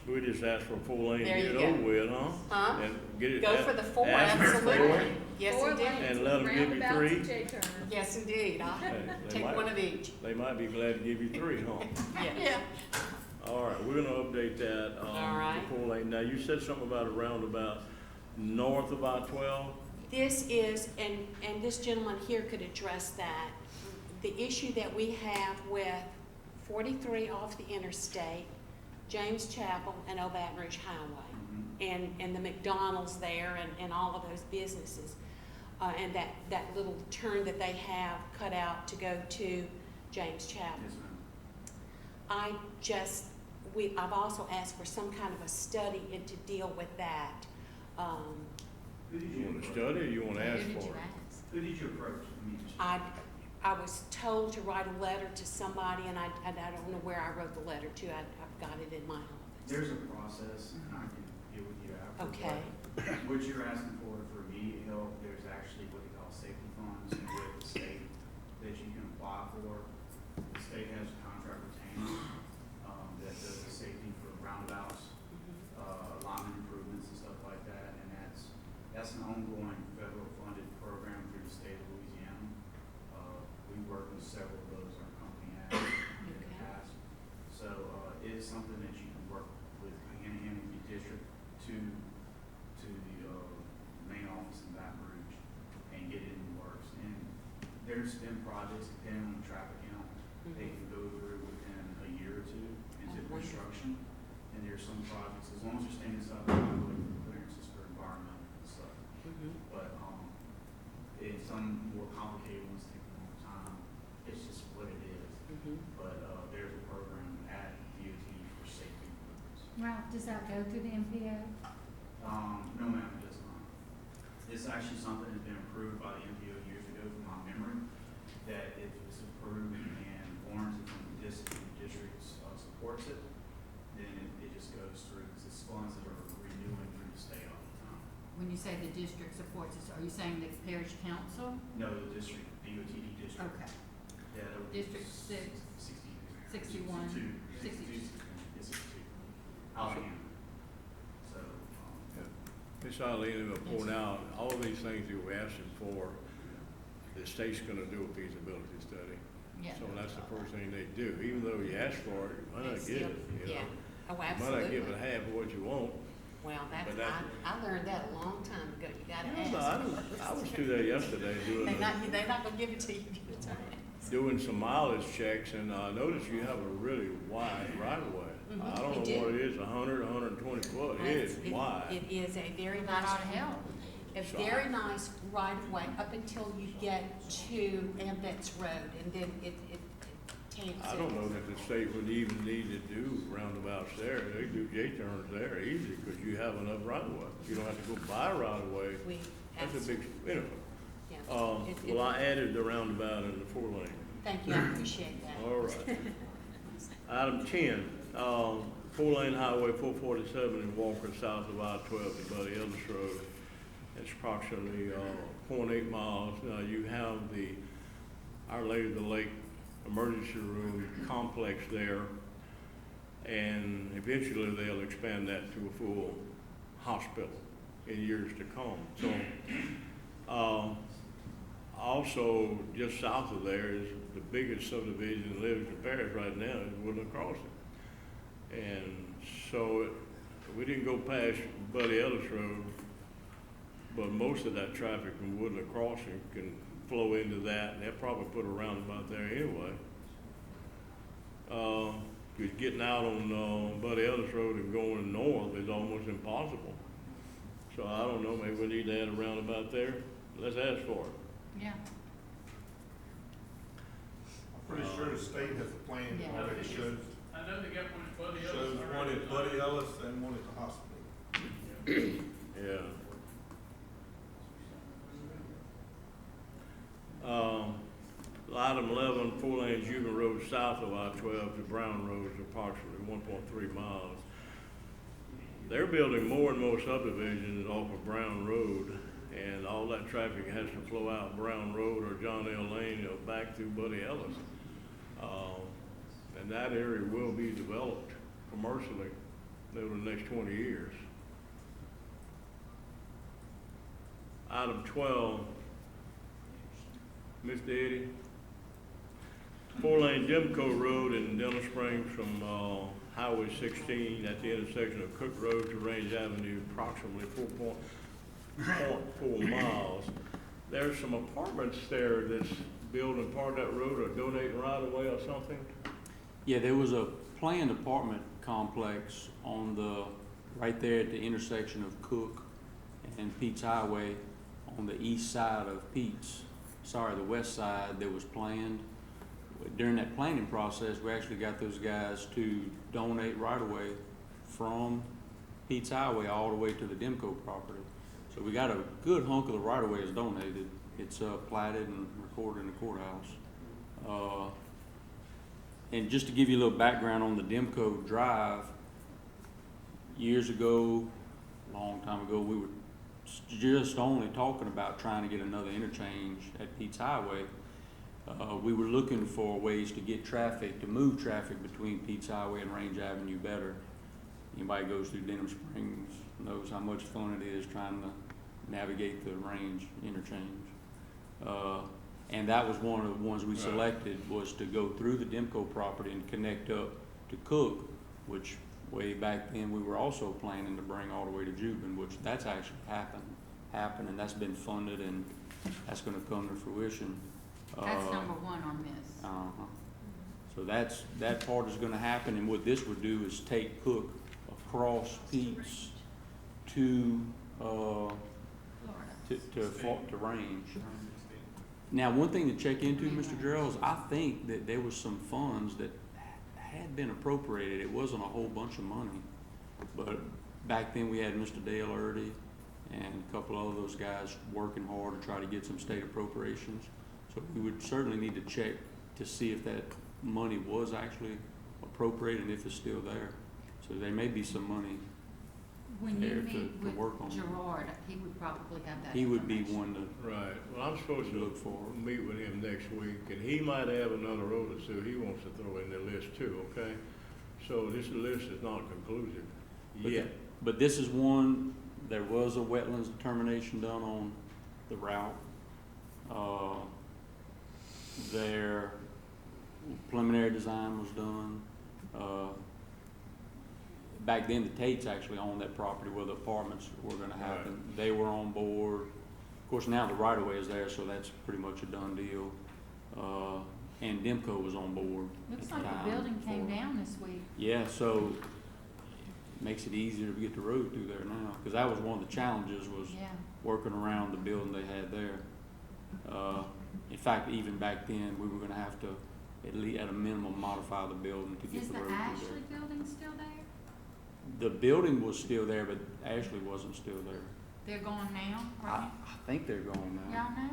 S1: we just ask for a 4 lane,
S10: There
S1: and
S10: you
S1: get it over
S10: go.
S1: with, huh?
S10: Huh?
S1: And get it.
S10: Go for the 4,
S1: ask for 4.
S10: absolutely. Yes,
S8: 4
S10: indeed.
S8: lanes
S1: And let 'em
S8: with
S1: give you
S8: roundabouts
S1: 3.
S8: and J-turns.
S10: Yes, indeed. I'll
S1: Hey, they
S10: take
S1: might-
S10: one of each.
S1: They might be glad to give you 3, huh?
S10: Yes.
S1: All right, we're gonna update that,
S10: All right.
S1: the 4 lane. Now, you said something about a roundabout north of I-12?
S10: This is, and this gentleman here could address that. The issue that we have with 43 off the interstate, James Chapel, and Old Baton Rouge Highway, and the McDonald's there, and all of those businesses, and that little turn that they have cut out to go to James Chapel.
S9: Yes, ma'am.
S10: I've also asked for some kind of a study and to deal with that.
S9: Who did
S1: You
S9: you
S1: wanna
S9: approach?
S1: study or you wanna ask
S4: Who did
S1: for
S4: you
S1: it?
S4: ask?
S9: Who did you approach? I mean,
S10: I was told to write a letter to somebody, and I don't know where I wrote the letter to. I've got it in my office.
S9: there's a process, and I can deal with you after.
S10: Okay.
S9: but What you're asking for immediate help, there's actually what they call safety funds with the state that you can apply for. The state has a contract retainer, that does the safety for roundabouts, alignment improvements and stuff like that, and that's an ongoing federal funded program through the state of Louisiana. We work with several of those our company has in the past. So, it is something that you can work with hand in hand with your district to the, main office in Baton Rouge and get it in the works. And there's been projects, depending on the traffic count, they can go through within a year or 2 into
S10: Oh, wonderful.
S9: construction. And there's some projects, as long as you're staying inside the highway, clearances for environmental and stuff. But, in some more complicated ones take a long time. It's just what it is. But, there's a program at DOT for safety improvements.
S4: Ralph, does that go through the MPO?
S9: No, ma'am, it does not. It's actually something that's been approved by the MPO years ago, from my memory, that if it's approved and warranted from the district supports it, then it just goes through, because it's funds that are renewing through the state all the time.
S4: When you say the district supports this, are you saying the parish council?
S9: No, the district, DOTD district.
S4: Okay.
S9: Yeah, that would be
S4: District 6, 61,
S9: 62. It's 62. Alabama. So,
S1: Ms. Eileen, will point out, all of these things that we're asking for, the state's gonna do a feasibility study.
S4: Yeah.
S1: So that's the first thing they do. Even though you ask for it, you might not get it, you
S10: Yeah.
S1: know?
S10: Oh,
S1: You might
S10: absolutely.
S1: not give it half of what you want.
S10: Well,
S1: But that-
S10: I learned that a long time ago. You gotta
S1: No,
S10: ask.
S1: I was through that yesterday
S10: They're not gonna give it to you if you don't ask.
S1: doing some mileage checks, and I noticed you have a really wide right of way. I don't
S10: we
S1: know what
S10: do.
S1: it is, 100, 120 foot, it is wide.
S10: It is a very
S4: That
S10: nice.
S4: ought to help.
S10: a very nice right of way up until you get to Ambets Road, and then it tails
S1: I don't
S10: in.
S1: know that the state would even need to do roundabouts there. They do J-turns there easy, because you have enough right of way. You don't have to go buy right of way.
S10: We
S1: That's a
S10: asked-
S1: big, anyway.
S10: yeah.
S1: Well, I added the roundabout in the 4-lane.
S10: Thank you, I appreciate that.
S1: All right. Item 10, 4-lane highway 447 in Walker, south of I-12 to Buddy Ellis Road. It's approximately 0.8 miles. Now, you have the Our Lady of the Lake Emergency Room complex there, and eventually they'll expand that to a full hospital in years to come. So, also, just south of there is the biggest subdivision in Livingston Parish right now is Woodland Crossing. And so we didn't go past Buddy Ellis Road, but most of that traffic from Woodland Crossing can flow into that, and they'll probably put a roundabout there anyway. Because getting out on Buddy Ellis Road and going north is almost impossible. So I don't know, maybe we need to add a roundabout there. Let's ask for it.
S4: Yeah.
S7: I'm pretty sure the state has a plan
S4: Yeah.
S7: already shows,
S11: I know they got one at Buddy Ellis.
S7: shows one
S11: already.
S7: at Buddy Ellis and one at the hospital.
S1: Yeah. Item 11, 4-lane Juban Road south of I-12 to Brown Road is approximately 1.3 miles. They're building more and more subdivisions off of Brown Road, and all that traffic has to flow out Brown Road or John L. Lane, back through Buddy Ellis. And that area will be developed commercially over the next 20 years. Item 12, Mr. Eddie. 4-lane Demco Road in Denham Springs from Highway 16 at the intersection of Cook Road to Range Avenue, approximately 4.4 miles. There's some apartments there that's building part of that road or donating right away or something.
S6: Yeah, there was a planned apartment complex on right there at the intersection of Cook and Pete's Highway on the east side of the west side that was planned. During that planning process, we actually got those guys to donate right away from Pete's Highway all the way to the Demco property. So we got a good hunk of the right of way is donated. It's platted and recorded in the courthouse. And just to give you a little background on the Demco Drive, years ago, a long time ago, we were just only talking about trying to get another interchange at Pete's Highway. We were looking for ways to get traffic, to move traffic between Pete's Highway and Range Avenue better. Anybody who goes through Denham Springs knows how much fun it is trying to navigate the Range interchange. And that was one of the ones we selected, was to go through the Demco property and connect up to Cook, which way back then we were also planning to bring all the way to Juban, which that's actually happened, and that's been funded, and that's gonna come to fruition.
S4: That's number one on this.
S6: Uh-huh. So that part is gonna happen, and what this would do is take Cook across Pete's to Range. Now, one thing to check into, Mr. Gerald, is I think that there was some funds that had been appropriated. It wasn't a whole bunch of money, but back then we had Mr. Dale Erdy and a couple of those guys working hard to try to get some state appropriations. So we would certainly need to check to see if that money was actually appropriated and if it's still there. So there may be some money
S4: When you
S6: there
S4: meet
S6: to work on.
S4: with Gerard, he would probably have that
S6: He would be
S4: information.
S6: one to
S1: Right. Well, I'm supposed to
S6: look for.
S1: meet with him next week, and he might have another road or two he wants to throw in the list too, okay? So this list is not conclusive yet.
S6: But this is one, there was a wetlands determination done on the route. Their preliminary design was done. Back then, the Tates actually owned that property where the apartments were gonna happen.
S1: Right.
S6: They were on board. Of course, now the right-of-way is there, so that's pretty much a done deal. And Demco was on board.
S4: Looks
S6: at the
S4: like
S6: time
S4: the building came
S6: for-
S4: down this week.
S6: Yeah, so it makes it easier to get the road through there now, because that was one of the challenges was
S4: Yeah.
S6: working around the building they had there. In fact, even back then, we were gonna have to, at a minimum, modify the building to get
S4: Is
S6: the
S4: the
S6: road through
S4: Ashley
S6: there.
S4: building still there?
S6: The building was still there, but Ashley wasn't still there.
S4: They're gone now,
S6: I
S4: right?
S6: think they're gone now.
S4: Y'all know?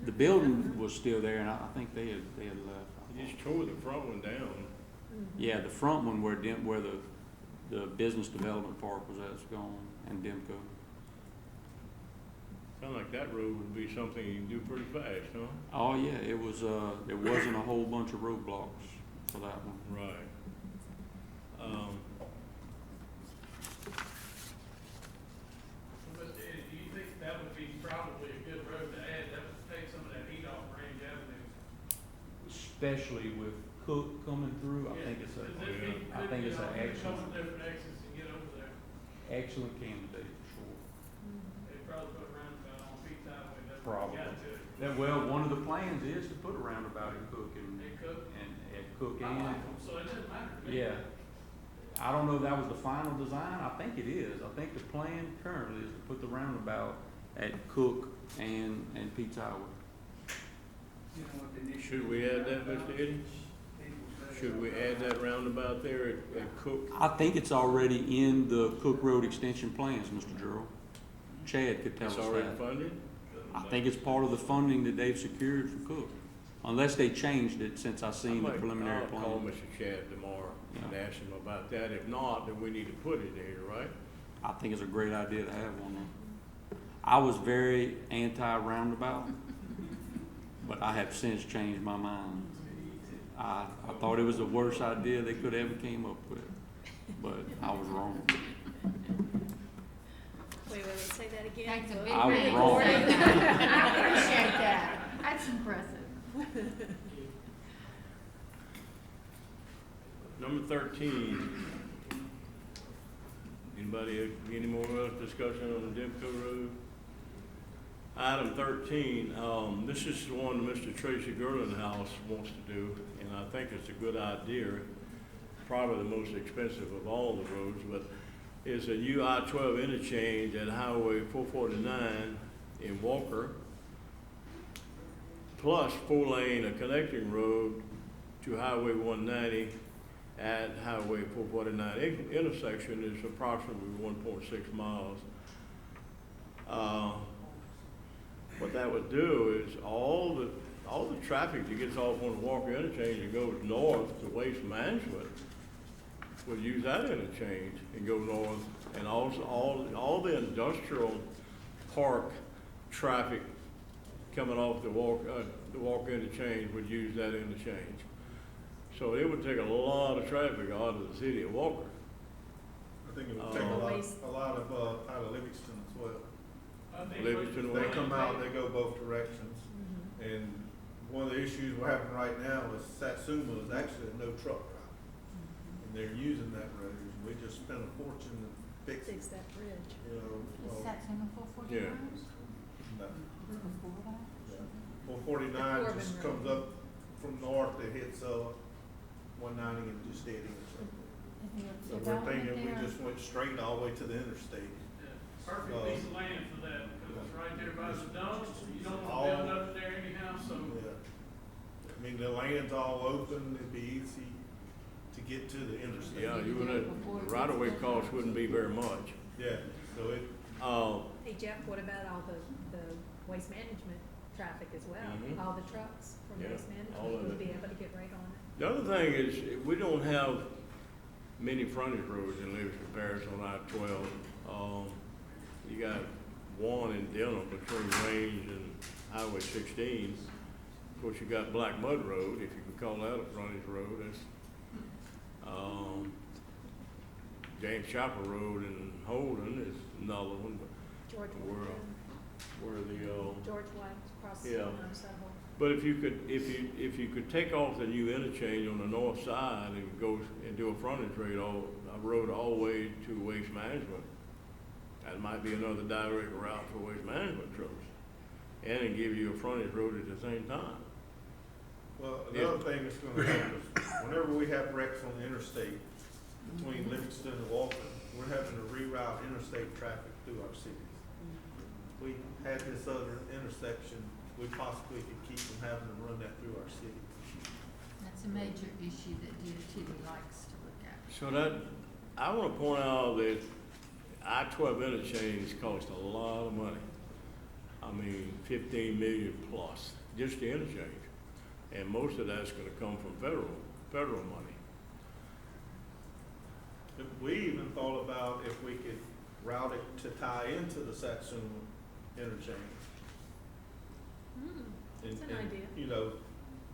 S6: The building was still there, and I think they had left.
S1: You just tore the front one down.
S6: Yeah, the front one where the business development park was at is gone, and Demco.
S1: Sound like that road would be something you can do pretty fast, huh?
S6: Oh, yeah, it was, there wasn't a whole bunch of roadblocks for that one.
S1: Right.
S11: Well, Mr. Eddie, do you think that would be probably a good road to add? That would take some of that heat off Range Avenue.
S6: Especially with Cook coming through, I think it's
S11: Because if he
S6: I
S11: could,
S6: think
S11: you
S6: it's
S11: know,
S6: an
S11: he could
S6: excellent,
S11: come from different exits and get over there.
S6: excellent candidate for sure.
S11: They'd probably put a roundabout on Pete's Highway, that's what
S6: Probably.
S11: we got to.
S6: That, well, one of the plans is to put a roundabout in Cook and,
S11: They cook.
S6: at Cook
S11: I like
S6: and,
S11: them, so it doesn't matter to me.
S6: yeah. I don't know if that was the final design, I think it is. I think the plan currently is to put the roundabout at Cook and Pete's Highway.
S1: Should we add that, Mr. Eddie? Should we add that roundabout there at Cook?
S6: I think it's already in the Cook Road extension plans, Mr. Gerald. Chad could tell us
S1: It's
S6: that.
S1: already funded?
S6: I think it's part of the funding that they've secured for Cook, unless they changed it since I seen the preliminary
S1: I'll call
S6: plan.
S1: Mr. Chad tomorrow and
S6: Yeah.
S1: ask him about that. If not, then we need to put it there, right?
S6: I think it's a great idea to have one there. I was very anti-roundabout, but I have since changed my mind. I thought it was the worst idea they could ever came up with, but I was wrong.
S8: Wait, say that again.
S4: Thanks a big
S6: I was
S4: man
S6: wrong.
S4: for saying that. I appreciate that. That's impressive.
S1: Number 13. Anybody, have any more discussion on the Demco Road? Item 13, this is the one Mr. Tracy Gerlenhouse wants to do, and I think it's a good idea. Probably the most expensive of all the roads, but it's a new I-12 interchange at Highway 449 in Walker, plus 4-lane, a connecting road to Highway 190 at Highway 449 intersection is approximately 1.6 miles. What that would do is all the traffic that gets off on the Walker interchange and goes north to Waste Management would use that interchange and go north, and also all the industrial park traffic coming off the Walker interchange would use that interchange. So it would take a lot of traffic out of the city of Walker.
S7: I think it would take a lot of, out of Livingston as well.
S11: I think
S1: Livingston
S11: what-
S7: They come out, they go both directions. And one of the issues we're having right now is Satsuma is actually a no truck route. And they're using that road. We just spent a fortune to fix it,
S8: Fix that bridge.
S7: you know.
S4: Is that Singapore 49?
S1: Yeah.
S7: No.
S4: Before that?
S7: 449
S8: Corbin
S7: just
S8: Road.
S7: comes up from north, it hits, 190 and just dead ends right there. So we're thinking we just went straight all the way to the interstate.
S11: Yeah, Perfect piece of land for that, because it's right there by the dump, you don't
S7: All-
S11: want to build up there anyhow, so.
S7: Yeah. I mean, the land's all open, it'd be easy to get to the interstate.
S1: Yeah, you wouldn't, the right-of-way cost wouldn't be very much.
S7: Yeah, so it,
S8: Hey Jeff, what about all the waste management traffic as well?
S1: Mhm.
S8: All the trucks from
S1: Yeah,
S8: waste
S1: all
S8: management
S1: of
S8: will
S1: it.
S8: be able to get right on it.
S1: the other thing is, we don't have many frontage roads in Livingston Parish on I-12. You got one in Denham between Range and Highway 16. Of course, you got Black Mud Road, if you can call that a frontage road. That's, James Chapel Road in Holden is another one, but
S8: George
S1: Where,
S8: White,
S1: where the,
S8: George White across the
S1: yeah.
S8: other side of Holden.
S1: but if you could take off the new interchange on the north side and go and do a frontage road all the way to Waste Management, that might be another direct route for Waste Management trucks, and it give you a frontage road at the same time.
S7: well, another thing that's gonna help is, whenever we have wrecks on the interstate between Livingston and Walker, we're having to reroute interstate traffic through our cities. we had this other intersection, we possibly could keep from having to run that through our city.
S4: That's a major issue that DOT likes to look at.
S1: So that, I wanna point out that I-12 interchange cost a lot of money. I mean, 15 million plus, just the interchange. And most of that's gonna come from federal money.
S7: We even thought about if we could route it to tie into the Satsuma interchange.
S8: That's an
S7: And,
S8: idea.
S7: you know,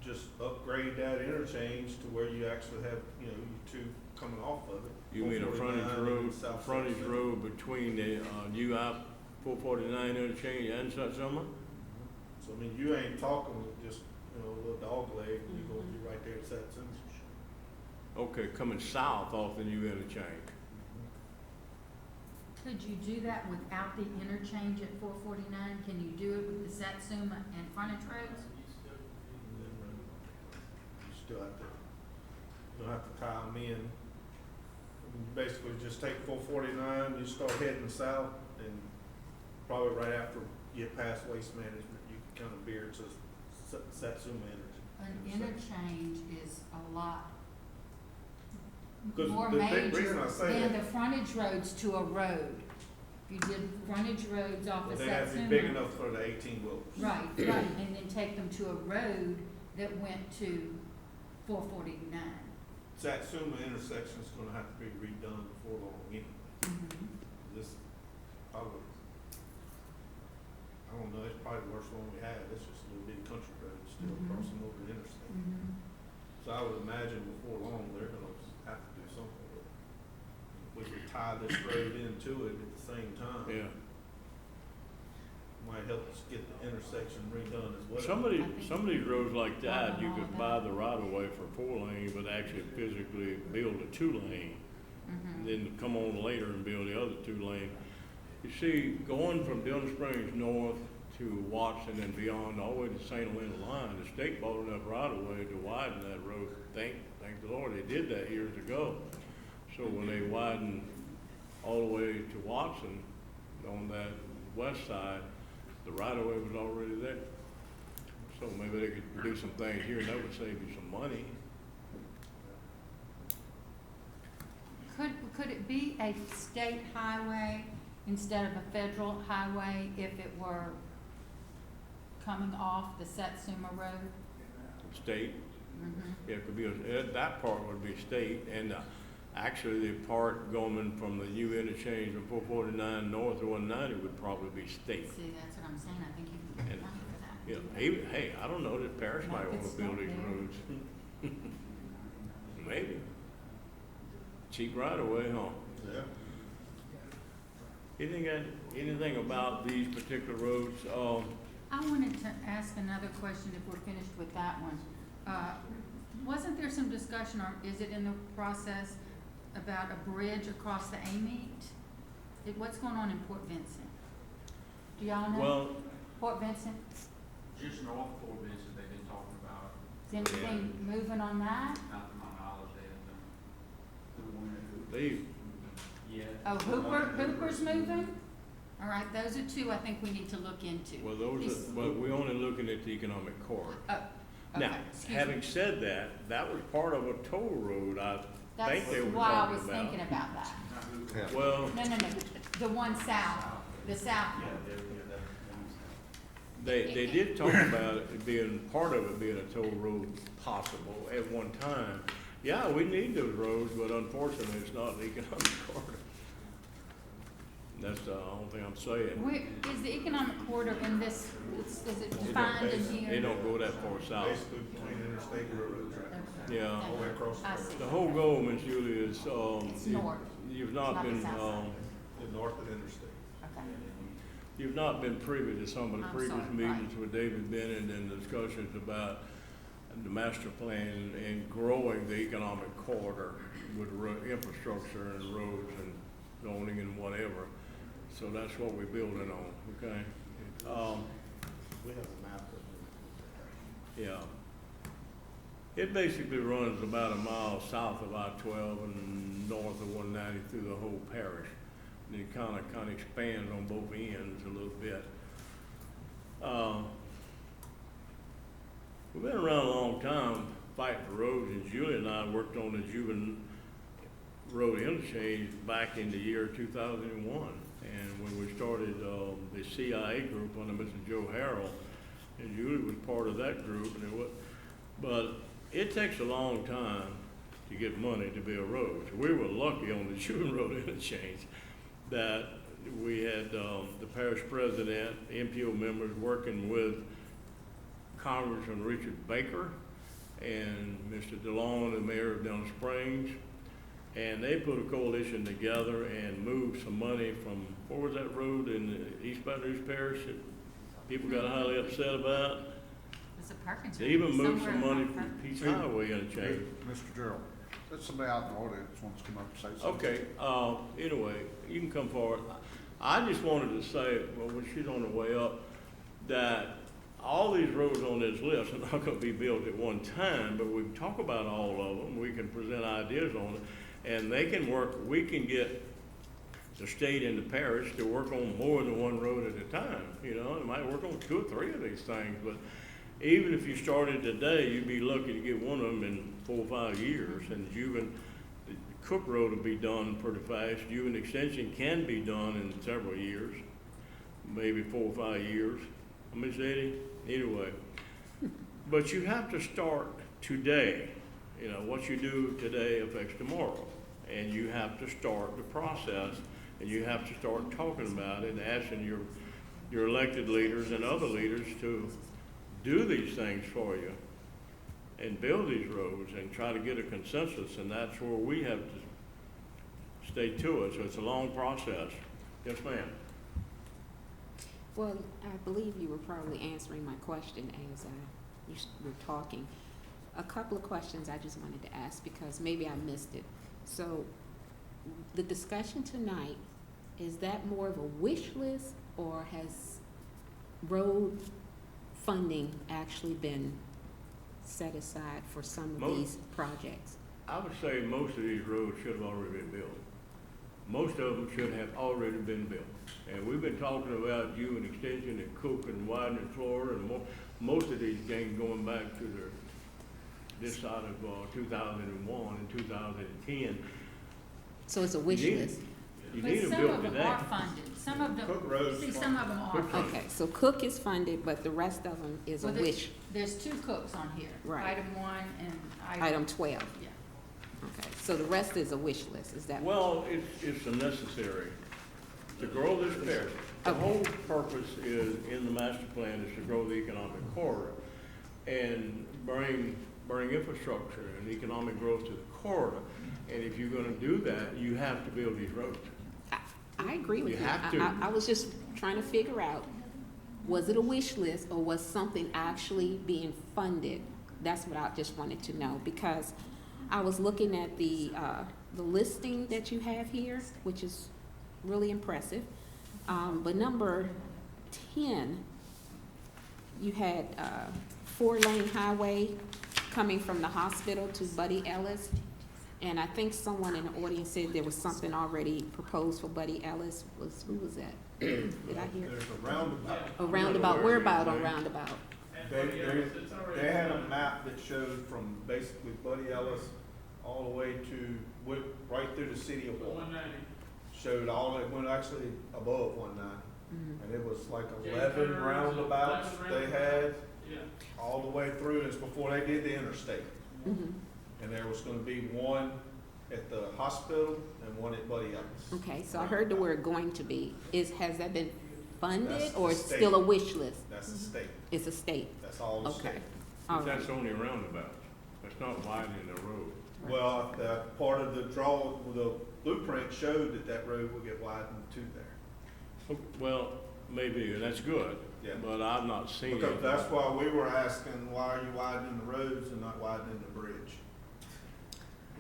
S7: just upgrade that interchange to where you actually have, you know, you two coming off of it.
S1: You mean a
S7: 449
S1: frontage
S7: and
S1: road,
S7: South
S1: frontage
S7: Satsuma.
S1: road between the, UI 449 interchange and Satsuma?
S7: So, I mean, you ain't talking with just, you know, a little dog leg, you're gonna be right there at Satsuma.
S1: Okay, coming south off the new interchange.
S4: Could you do that without the interchange at 449? Can you do it with the Satsuma and frontage roads?
S7: And then, you still have to, you'll have to tie them in. You basically just take 449, you start heading south, and probably right after you get past waste management, you can kind of veer to Satsuma Energy.
S4: An interchange is a lot
S7: 'Cause
S4: more
S7: the big
S4: major
S7: reason I say
S4: than
S7: that-
S4: the frontage roads to a road. If you did frontage roads off
S7: But
S4: of
S7: they have to
S4: Satsuma.
S7: be big enough for the 18-wheelers.
S4: Right, right, and then take them to a road that went to 449.
S7: Satsuma intersection's gonna have to be redone before long anyway. This, probably, I don't know, it's probably the worst one we have, it's just a little bitty country road still
S4: Mhm.
S7: crossing over the interstate. So I would imagine before long, they're gonna have to do something with it. If we could tie this road into it at the same time.
S1: Yeah.
S7: Might help us get the intersection redone as well.
S1: Some of these roads like that,
S4: Well,
S1: you
S4: all
S1: could
S4: of
S1: buy
S4: that.
S1: the right of way for 4 lane, but actually physically build a 2 lane. And then come on later and build the other 2 lane. You see, going from Dillon Springs north to Watson and beyond, all the way to St. Helena line, the state bought enough right of way to widen that road. Thank the Lord, they did that years ago. So when they widened all the way to Watson on that west side, the right of way was already there. So maybe they could do some things here and that would save you some money.
S4: Could it be a state highway instead of a federal highway if it were coming off the Satsuma Road?
S1: State, yeah, it could be, that part would be state, and actually the part going from the U interchange from 449 north to 190 would probably be state.
S4: See, that's what I'm saying, I think you can get
S1: And-
S4: money for that.
S1: Yeah, hey, I don't know, that Parish might
S4: Might
S1: wanna
S4: get
S1: build
S4: stuck
S1: these
S4: there.
S1: roads. Maybe. Cheap right away, huh?
S7: Yeah.
S1: Anything about these particular roads,
S4: I wanted to ask another question if we're finished with that one. Wasn't there some discussion, or is it in the process, about a bridge across the Amite? What's going on in Port Vincent? Do y'all know?
S1: well,
S4: Port Vincent,
S6: Just north of Fort Vincent, they've been talking about,
S4: is anything moving on that?
S6: not to my knowledge,
S1: they,
S6: yeah.
S4: Oh, Hooper's moving? All right, those are two I think we need to look into.
S1: well, those
S4: These-
S1: are, but we're only looking at the economic corridor.
S4: Oh, okay,
S1: Now,
S4: excuse me.
S1: having said that, that was part of a toll road, I think
S4: That's
S1: they were
S4: why I
S1: talking
S4: was
S1: about.
S4: thinking about that.
S2: Yeah.
S1: Well,
S4: No, the one south, the south
S9: Yeah,
S4: one.
S1: they did talk about it being, part of it being a toll road possible at one time. Yeah, we need those roads, but unfortunately, it's not an economic corridor. That's the only thing I'm saying.
S4: Where, is the economic corridor in this, is it defined in here?
S1: They don't go that far south.
S7: Basically between interstate and railroad tracks.
S4: Okay.
S1: Yeah.
S7: All the way across the
S4: I
S7: road.
S4: see.
S1: The whole goal, Ms. Julie, is,
S4: It's north.
S1: you've
S4: Not
S1: not
S4: the
S1: been,
S4: south side.
S7: The north of the interstate.
S4: Okay.
S1: you've not been privy to some of the
S4: I'm
S1: previous
S4: sorry,
S1: meetings
S4: right.
S1: with David Bennett and the discussions about the master plan and growing the economic corridor with infrastructure and roads and zoning and whatever. So that's what we're building on, okay?
S7: We have a map of it.
S1: Yeah. It basically runs about a mile south of I-12 and north of 190 through the whole parish. And it kind of expands on both ends a little bit. We've been around a long time fighting for roads, and Julie and I worked on the Juvenile Road interchange back in the year 2001. And when we started the CIA group under Mr. Joe Harrell, and Julie was part of that group, but it takes a long time to get money to build roads. We were lucky on the Juvenile Road interchange that we had the parish president, MPO members working with Congressman Richard Baker and Mr. DeLong, the mayor of Denham Springs, and they put a coalition together and moved some money from, where was that road in the East Baton Rouge Parish that people got highly upset about?
S4: It's a Perkins.
S1: They even moved some
S4: somewhere
S1: money
S4: around
S1: from
S4: Perkins.
S1: Peach Highway interchange.
S2: Mr. Gerald, let somebody out in the audience wants to come up and say something.
S1: Okay, anyway, you can come forward. I just wanted to say, well, when she's on the way up, that all these roads on this list are not gonna be built at one time, but we can talk about all of them, we can present ideas on it, and they can work, we can get the state and the parish to work on more than one road at a time, you know, it might work on 2 or 3 of these things, but even if you started today, you'd be lucky to get one of them in 4 or 5 years, and the Cook Road will be done pretty fast. Juven Extension can be done in several years, maybe 4 or 5 years. Miss Eddie, anyway. But you have to start today. You know, what you do today affects tomorrow. And you have to start the process, and you have to start talking about it and asking your elected leaders and other leaders to do these things for you and build these roads and try to get a consensus, and that's where we have to stay to it. So it's a long process. Yes, ma'am.
S12: Well, I believe you were probably answering my question as you were talking. A couple of questions I just wanted to ask because maybe I missed it. So the discussion tonight, is that more of a wish list or has road funding actually been set aside for some of these projects?
S1: I would say most of these roads should have already been built. Most of them should have already been built. And we've been talking about Juven Extension and Cook and widening Florida and most of these things going back to this side of 2001 and 2010.
S12: So it's a wish list?
S1: You
S4: But
S1: need them
S4: some
S1: built
S4: of them
S1: today.
S4: are funded, some of them,
S7: Cook Road's
S4: see, some of them are
S1: Cook
S4: funded.
S12: Okay, so Cook is funded, but the rest of them is a
S4: Well,
S12: wish.
S4: There's 2 Cooks on here.
S12: Right.
S4: Item 1 and
S12: Item 12.
S4: Yeah.
S12: Okay, so the rest is a wish list, is that?
S1: Well, it's a necessary to grow this parish. The
S12: Okay.
S1: whole purpose is, in the master plan, is to grow the economic corridor and bring infrastructure and economic growth to the corridor. And if you're gonna do that, you have to build these roads.
S12: I agree with
S1: You
S12: you.
S1: have to.
S12: I was just trying to figure out, was it a wish list or was something actually being funded? That's what I just wanted to know, because I was looking at the listing that you have here, which is really impressive. But number 10, you had 4-lane highway coming from the hospital to Buddy Ellis. And I think someone in the audience said there was something already proposed for Buddy Ellis. Who was that? Did I hear?
S7: There's a roundabout.
S12: A roundabout, where about on roundabout?
S7: They had a map that showed from basically Buddy Ellis all the way to, right through the city of Walton.
S11: 190.
S7: Showed all, it went actually above 190.
S12: Mhm.
S7: And it was like
S11: Yeah,
S7: 11
S11: turns,
S7: roundabouts
S11: 11
S7: they had
S11: Yeah.
S7: all the way through. It's before they did the interstate.
S12: Mhm.
S7: And there was gonna be one at the hospital and one at Buddy Ellis.
S12: Okay, so I heard the word going to be. Has that been funded
S7: That's
S12: or
S7: the
S12: it's still a
S7: state.
S12: wish list?
S7: That's the state.
S12: It's a state.
S7: That's all the state.
S12: Okay. All
S1: But
S12: right.
S1: that's only a roundabout. That's not widening the road.
S7: Well, that part of the the blueprint showed that road will get widened to there.
S1: Well, maybe, and that's good.
S7: Yeah.
S1: But I've not seen it.
S7: Because that's why we were asking, why are you widening the roads and not widening the bridge?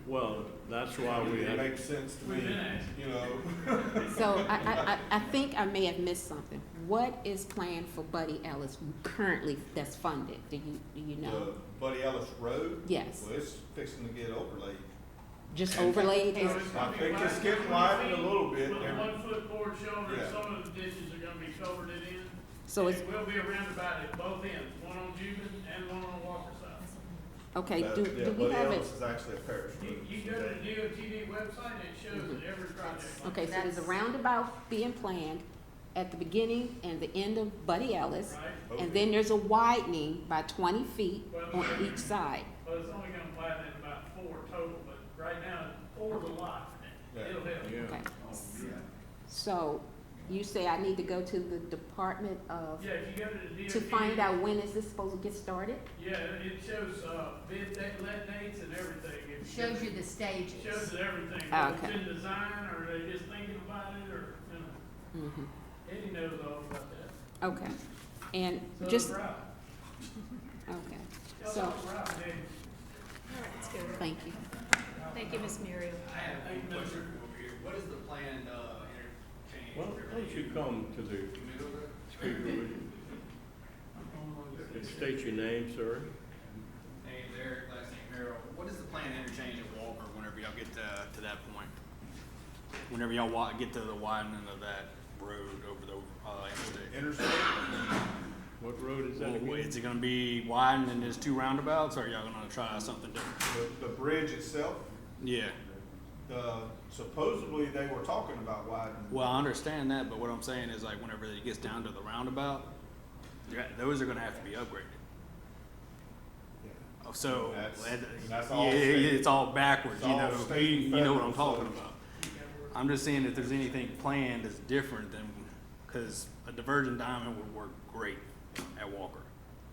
S1: Well, that's why we
S7: It
S1: have,
S7: makes sense to me,
S11: We've been asking.
S7: you know?
S12: So I think I may have missed something. What is planned for Buddy Ellis currently that's funded? Do you know?
S7: The Buddy Ellis Road?
S12: Yes.
S7: Well, it's fixing to get overlaid.
S12: Just overlaid?
S11: So it's gonna
S7: I
S11: be
S7: think it's
S11: widened
S7: getting widened a little bit.
S11: With a
S7: and
S11: 1-foot board shoulder,
S7: Yeah.
S11: some of the ditches are gonna be culverted in.
S12: So it's,
S11: It will be a roundabout at both ends, one on Cuban and one on Walker side.
S12: okay,
S7: Yeah,
S12: do we
S7: Buddy
S12: have it?
S7: Ellis is actually a parish road.
S11: You go to the DOTD website, and it shows that every project.
S12: Okay, so there's a roundabout being planned at the beginning and the end of Buddy Ellis.
S11: Right?
S12: And then there's a widening by 20 feet on each side.
S11: Well, it's only gonna widen it about 4 total, but right now, 4's a lot.
S7: Yeah.
S11: It'll help.
S1: Yeah.
S12: Okay. So you say I need to go to the Department of,
S11: Yeah, if you go to the DOTD.
S12: to find out when is this supposed to get started?
S11: Yeah, it shows, bid date, let dates and everything. It
S4: Shows you the stages.
S11: Shows it everything,
S12: Ah,
S11: whether
S12: okay.
S11: it's in design, or they just thinking about it, or, you know,
S12: Mhm.
S11: Eddie knows all about that.
S12: Okay. And
S11: So
S12: just,
S11: it's Ralph.
S12: okay,
S11: Y'all
S12: so,
S11: talk to Ralph, Eddie.
S8: All right, let's go.
S12: thank you.
S8: Thank you, Ms. Muriel.
S5: I have a question over here. What is the planned, interchange?
S1: Well, why don't you come to the speaker with you? And state your name, sir.
S13: Hey, Derek, last name Merrill. What is the planned interchange at Walker whenever y'all get to that point? Whenever y'all get to the widening of that road over the interstate?
S7: Interstate,
S1: What road is that
S13: Well,
S1: again?
S13: is it gonna be widened and there's 2 roundabouts, or are y'all gonna try something different?
S7: the bridge itself,
S13: Yeah,
S7: supposedly they were talking about widening.
S13: well, I understand that, but what I'm saying is like whenever it gets down to the roundabout, those are gonna have to be upgraded.
S7: Yeah.
S13: Oh, so,
S7: That's all
S13: yeah,
S7: state.
S13: it's all backwards,
S7: It's
S13: you
S7: all
S13: know,
S7: state
S13: you know what I'm
S7: federal,
S13: talking
S7: so-
S13: about. I'm just saying if there's anything planned that's different than, cause a divergent diamond would work great at Walker.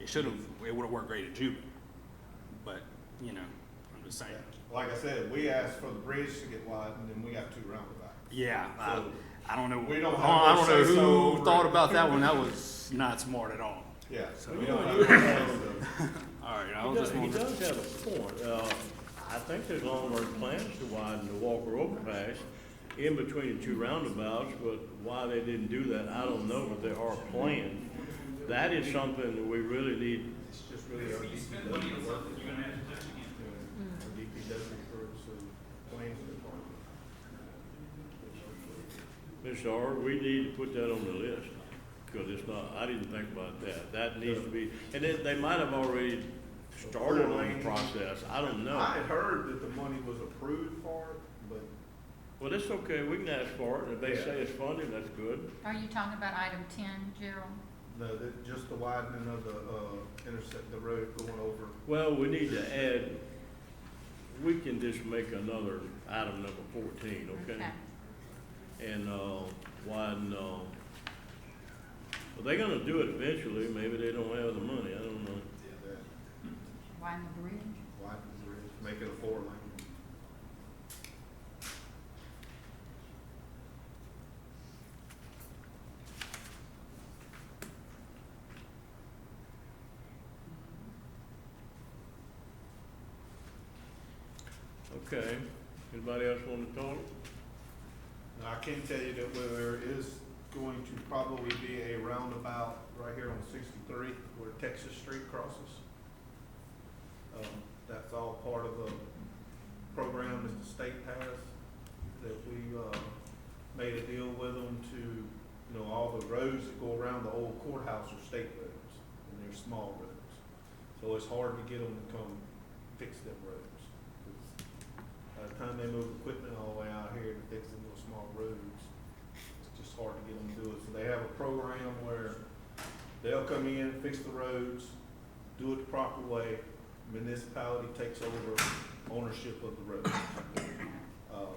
S13: It would've worked great at Juba, but, you know, I'm just saying.
S7: Like I said, we asked for the bridge to get widened, and we got 2 roundabouts.
S13: Yeah,
S7: So,
S13: I don't know,
S7: we don't have
S13: I
S7: no
S13: don't know
S7: say-so
S13: who
S7: over
S13: thought
S7: it.
S13: about that one, that was not smart at all.
S7: Yeah,
S13: So-
S7: we don't have no say-so.
S13: Alright, I
S1: He
S13: was
S1: does,
S13: just
S1: he
S13: wondering.
S1: does have a point. I think there's long-range plans to widen the Walker overpass in between the 2 roundabouts, but why they didn't do that, I don't know, but there are plans. That is something that we really need.
S7: It's just really our DPW work.
S11: You're gonna have to touch again.
S7: Our DPW for some plans department.
S1: Mr. Ard, we need to put that on the list, because it's not, I didn't think about that. That needs to be, and then they might have already started on the process, I don't know.
S7: I had heard that the money was approved for it, but
S1: Well, it's okay, we can ask for it, and if they
S7: Yeah.
S1: say it's funded, that's good.
S4: Are you talking about item 10, Gerald?
S7: no, that, just the widening of the, intersect, the road going over.
S1: Well, we need to add, we can just make another item number 14, okay? And, widen, well, they're gonna do it eventually, maybe they don't have the money, I don't know.
S7: That
S4: Widen the bridge?
S7: widen the bridge, make it a 4-lane.
S1: Okay, anybody else want to talk?
S7: Now, I can tell you that there is going to probably be a roundabout right here on 63 where Texas Street crosses. That's all part of a program that the state has, that we, made a deal with them to, you know, all the roads that go around the old courthouse are state roads, and they're small roads. So it's hard to get them to come fix them roads. By the time they move equipment all the way out here to fix them little small roads, it's just hard to get them to do it. So they have a program where they'll come in, fix the roads, do it the proper way, municipality takes over ownership of the road.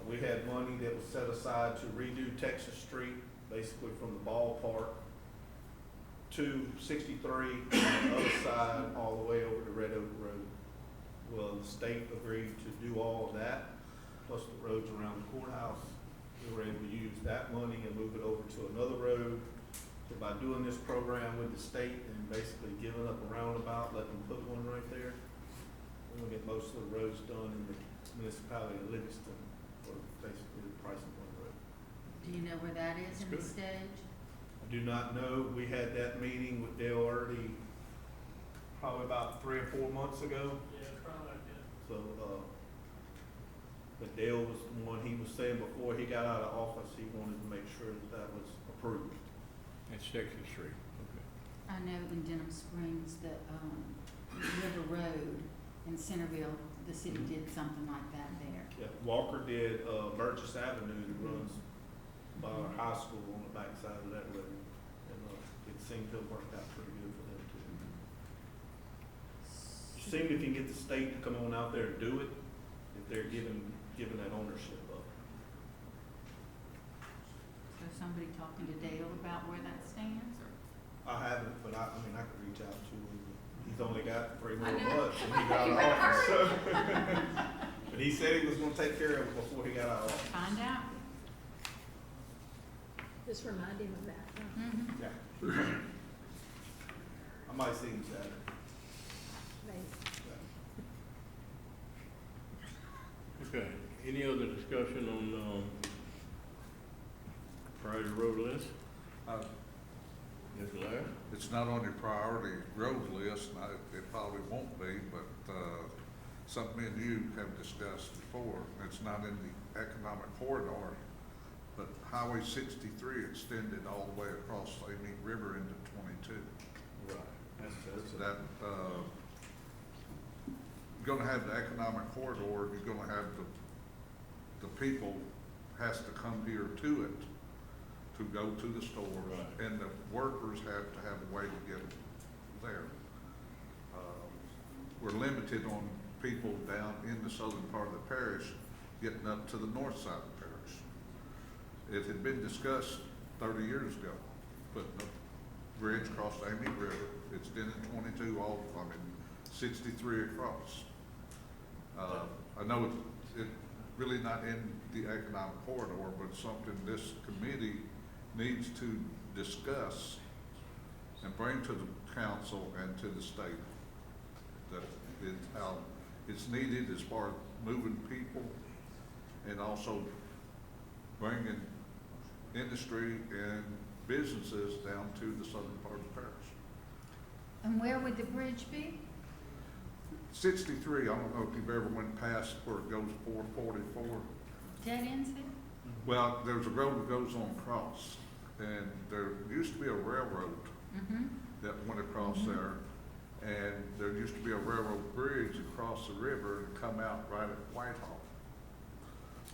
S7: We had money that was set aside to redo Texas Street, basically from the ballpark to 63 on the other side, all the way over to Red Oak Road. Well, the state agreed to do all of that, plus the roads around the courthouse. We were able to use that money and move it over to another road. So by doing this program with the state and basically giving up a roundabout, letting them put one right there, we're gonna get most of the roads done in the municipality of Livingston for basically the price of one road.
S4: Do you know where that is in the
S1: Good.
S4: stage?
S7: I do not know. We had that meeting with Dale Early probably about 3 or 4 months ago.
S11: Yeah, probably like that.
S7: So, but Dale was the one, he was saying before he got out of office, he wanted to make sure that that was approved.
S1: It's Texas Street, okay.
S4: I know in Denham Springs, the, River Road in Centerville, the city did something like that there.
S7: Yeah, Walker did, Burgess Avenue that runs by our high school on the backside of that road. And, it seemed to have worked out pretty good for them too. Seemed if you can get the state to come on out there and do it, if they're giving that ownership up.
S4: So somebody talking to Dale about where that stands, or?
S7: I haven't, but I mean, I could reach out to him. He's only got 3
S4: I
S7: more
S4: know.
S7: months and he got out of office, so. But he said he was gonna take care of it before he got out of office.
S4: Find out.
S8: Just remind him of that. Huh?
S4: Mm-hmm.
S7: Yeah. I might see him Saturday.
S8: They-
S1: Okay, any other discussion on, priority road list? Mr. Larry?
S2: It's not on your priority road list, and it probably won't be, but, something me and you have discussed before. It's not in the economic corridor, but Highway 63 extended all the way across the Amite River into 22.
S7: Right. That's
S2: That, you're gonna have the economic corridor, you're gonna have the people has to come here to it to go to the stores,
S1: Right.
S2: and the workers have to have a way to get there. We're limited on people down in the southern part of the parish getting up to the north side of the parish. It had been discussed 30 years ago, putting a bridge across the Amite River, extending 22 all, 63 across. I know it's really not in the economic corridor, but something this committee needs to discuss and bring to the council and to the state. That how it's needed as far as moving people and also bringing industry and businesses down to the southern part of the parish.
S4: And where would the bridge be?
S2: 63, I don't know if you've ever went past where it goes 444.
S4: Dead ends there?
S2: Well, there's a road that goes on across, and there used to be a railroad
S4: Mm-hmm.
S2: that went across there, and there used to be a railroad bridge across the river and come out right at Whitehall.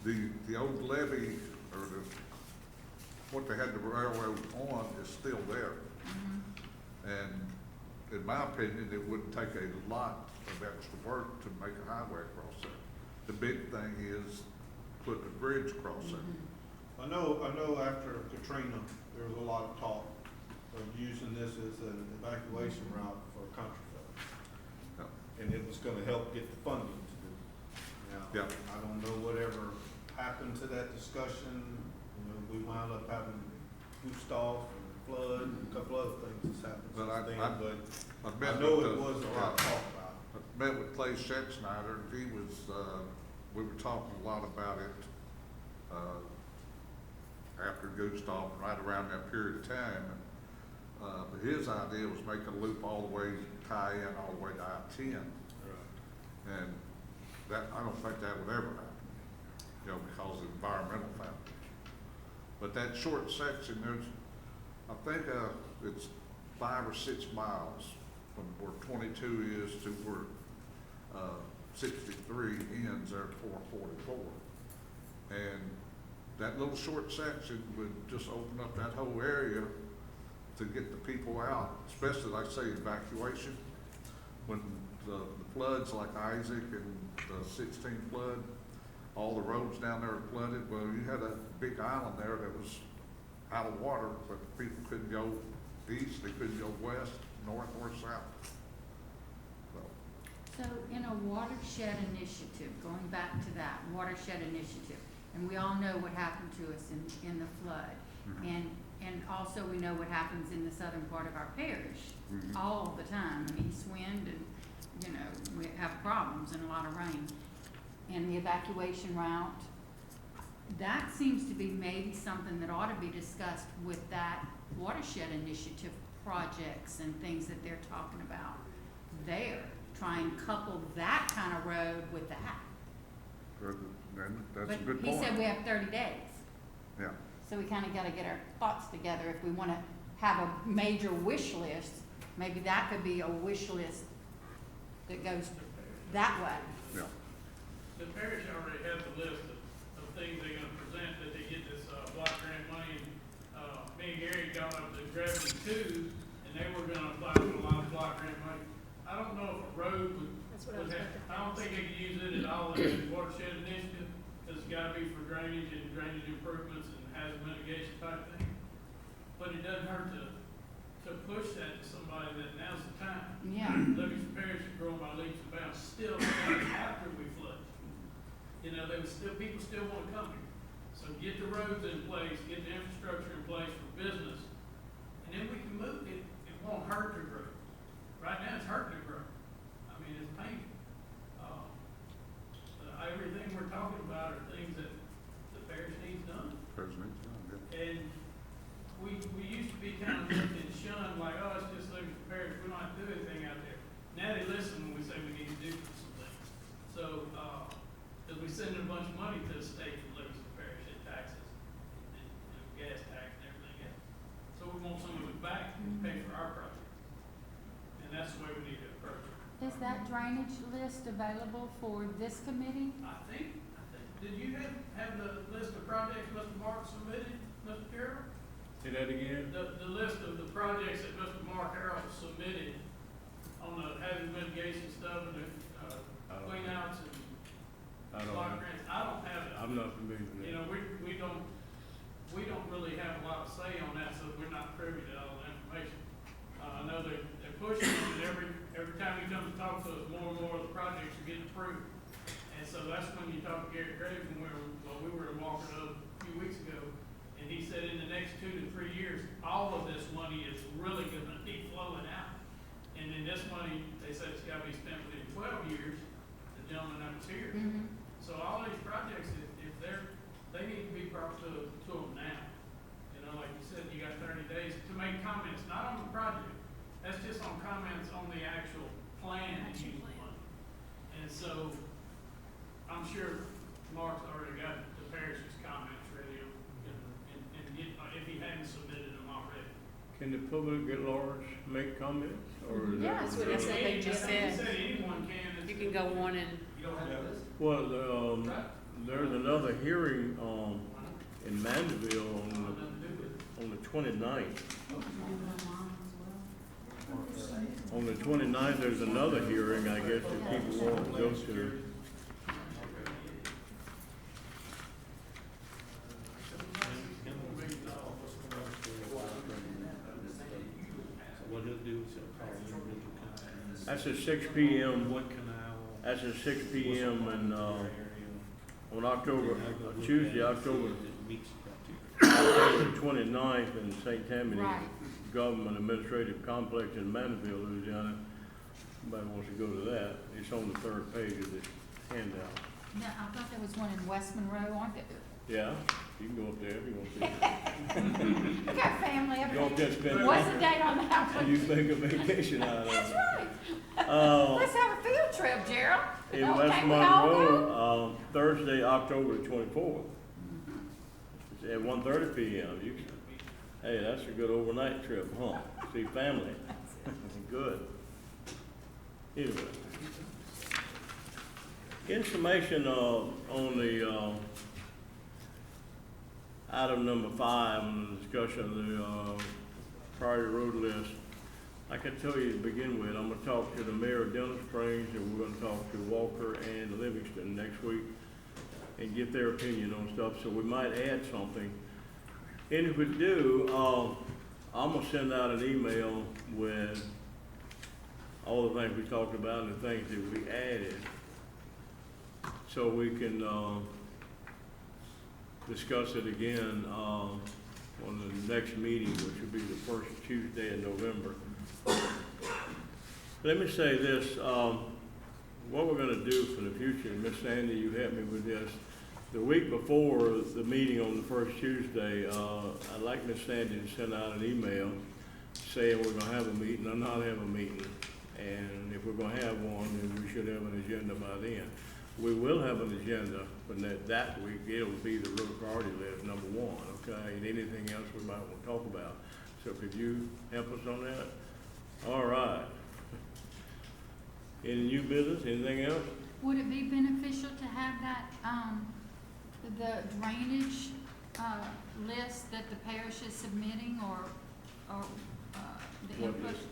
S2: The old levee, or what they had the railroad on is still there.
S4: Mm-hmm.
S2: And in my opinion, it wouldn't take a lot of extra work to make a highway across there. The big thing is putting a bridge across there.
S4: Mm-hmm.
S7: I know after Katrina, there was a lot of talk of using this as an evacuation route for country folks.
S2: Yeah.
S7: And it was gonna help get the funding to do it. Now,
S2: Yeah.
S7: I don't know whatever happened to that discussion. You know, we wound up having Gustav and flood and a couple other things that's happened
S2: But
S7: since then, but
S2: I've
S7: I
S2: met
S7: know
S2: with
S7: it was a lot of talk about it.
S2: I met with Clay Schetzner, and he was, we were talking a lot about it, after Gustav, right around that period of time. But his idea was make a loop all the way, tie in all the way to I-10.
S7: Right.
S2: And that, I don't think that would ever happen, you know, because of environmental factors. But that short section, there's, I think, it's 5 or 6 miles from where 22 is to where, 63 ends there at 444. And that little short section would just open up that whole area to get the people out, especially, like say, evacuation. When the floods like Isaac and the 16th flood, all the roads down there are flooded. Well, you had a big island there that was out of water, but people couldn't go east, they couldn't go west, north, or south.
S4: So in a watershed initiative, going back to that watershed initiative, and we all know what happened to us in the flood.
S2: Mhm.
S4: And also we know what happens in the southern part of our parish
S2: Mhm.
S4: all the time, an east wind, and, you know, we have problems and a lot of rain. And the evacuation route, that seems to be maybe something that ought to be discussed with that watershed initiative projects and things that they're talking about there. Try and couple that kind of road with that.
S2: That's a good point.
S4: But he said we have 30 days.
S2: Yeah.
S4: So we kind of got to get our thoughts together if we want to have a major wish list maybe that could be a wish list that goes that way.
S2: Yeah.
S11: The parish already has a list of things they're gonna present that they get this, block grant money. Me and Gary got up to Gravity 2, and they were gonna apply for a lot of block grant money. I don't know if a road
S8: That's what I
S11: would
S8: was
S11: have,
S8: about to
S11: I don't think they could use it at all in the watershed initiative, because it's gotta be for drainage and drainage improvements and hazard mitigation type thing. But it doesn't hurt to push that to somebody that now's the time.
S4: Yeah.
S11: Livingston Parish is growing by leaps and bounds, still after we flood. You know, people still wanna come here. So get the roads in place, get the infrastructure in place for business, and then we can move it. It won't hurt to grow. Right now, it's hurting to grow. I mean, it's painful. Everything we're talking about are things that the parish needs done.
S2: President John, yeah.
S11: And we used to be kind of looked and shunned, like, oh, it's just Livingston Parish, we don't have to do anything out there. Now they listen when we say we need to do some things. So, because we send a bunch of money to the state from Livingston Parish in taxes, and gas tax and everything else. So we want some of it back and pay for our project. And that's the way we need to approach it.
S4: Is that drainage list available for this committee?
S11: I think, did you have the list of projects Mr. Mark submitted, Mr. Carroll?
S1: Say that again?
S11: The list of the projects that Mr. Mark Harrell submitted on the hazard mitigation stuff and the, clean outs and
S1: I don't
S11: block
S1: know.
S11: grants, I don't have it.
S1: I'm not familiar with that.
S11: You know, we don't really have a lot of say on that, so we're not privy to all the information. I know they're pushing it, and every time he comes to talk to us, more and more of the projects are getting approved. And so that's when you talk to Gary Graves, when we were in Walker a few weeks ago, and he said in the next 2 to 3 years, all of this money is really gonna be flowing out. And then this money, they said it's gotta be spent within 12 years, the gentleman that was here.
S4: Mm-hmm.
S11: So all these projects, if they need to be brought to them now. You know, like you said, you got 30 days to make comments, not on the project. That's just on comments on the actual plan and use the money. And so, I'm sure Mark's already got the parish's comments ready, and if he hadn't submitted them already.
S1: Can the public at large make comments, or is
S4: Yeah,
S1: that?
S4: that's what
S10: That's what they just
S11: He
S10: said.
S11: said anyone can.
S10: You can go on and,
S9: You don't have this?
S1: Well, there's another hearing, in Mandeville on the 29th. On the 29th, there's another hearing, I guess, that people want to go to.
S14: What he'll do is he'll call individual companies.
S1: That's at 6 p.m.
S14: What canal?
S1: That's at 6 p.m. and, on October, Tuesday, October
S14: That meets the criteria.
S1: 29th in St. Tammany
S4: Right.
S1: Government Administrative Complex in Mandeville, Louisiana. Somebody wants to go to that. It's on the 3rd page of the handout.
S4: No, I thought there was one in West Monroe, aren't there?
S1: Yeah, you can go up there if you want to.
S4: We got family up
S1: You don't
S4: there.
S1: just spend.
S4: What's the date on that one?
S1: You make a vacation out of it.
S4: That's right.
S1: Uh,
S4: Let's have a field trip, Gerald.
S1: In
S4: Oh,
S1: West
S4: can't we all go?
S1: Monroe, Thursday, October 24th. It's at 1:30 p.m. You can, hey, that's a good overnight trip, huh? See family. Good. Anyway. Information on the item number 5 on the discussion of the priority road list. I can tell you to begin with, I'm gonna talk to the mayor of Denham Springs, and we're gonna talk to Walker and Livingston next week and get their opinion on stuff, so we might add something. And if we do, I'm gonna send out an email with all the things we talked about and the things that we added, so we can, discuss it again, on the next meeting, which will be the first Tuesday in November. Let me say this, what we're gonna do for the future, and Miss Sandy, you help me with this. The week before the meeting on the first Tuesday, I'd like Miss Sandy to send out an email saying we're gonna have a meeting or not have a meeting. And if we're gonna have one, then we should have an agenda by then. We will have an agenda, but that week, it'll be the road priority list, number 1, okay? And anything else we might want to talk about. So could you help us on that? All right. Any new business, anything else?
S4: Would it be beneficial to have that, the drainage, list that the parish is submitting, or, the
S1: What
S4: input?
S1: list?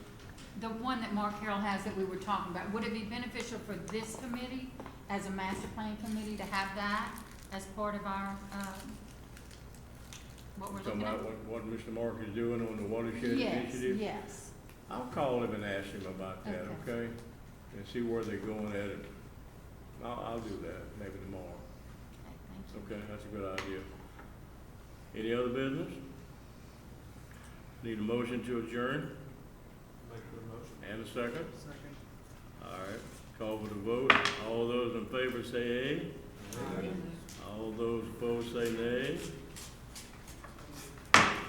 S4: The one that Mark Carroll has that we were talking about, would it be beneficial for this committee, as a master plan committee, to have that as part of our, what we're
S1: Talking
S4: looking at?
S1: about what Mr. Mark is doing on the watershed
S4: Yes,
S1: initiative?
S4: yes.
S1: I'll call him and ask him about that,
S4: Okay.
S1: okay? And see where they're going at it. I'll do that, maybe tomorrow.
S4: Okay, thank you.
S1: Okay, that's a good idea. Any other business? Need a motion to adjourn?
S7: Make the motion.
S1: And a second?
S7: Second.
S1: All right, call for the vote. All those in favor say aye. All those opposed say nay.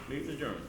S1: Meeting adjourned.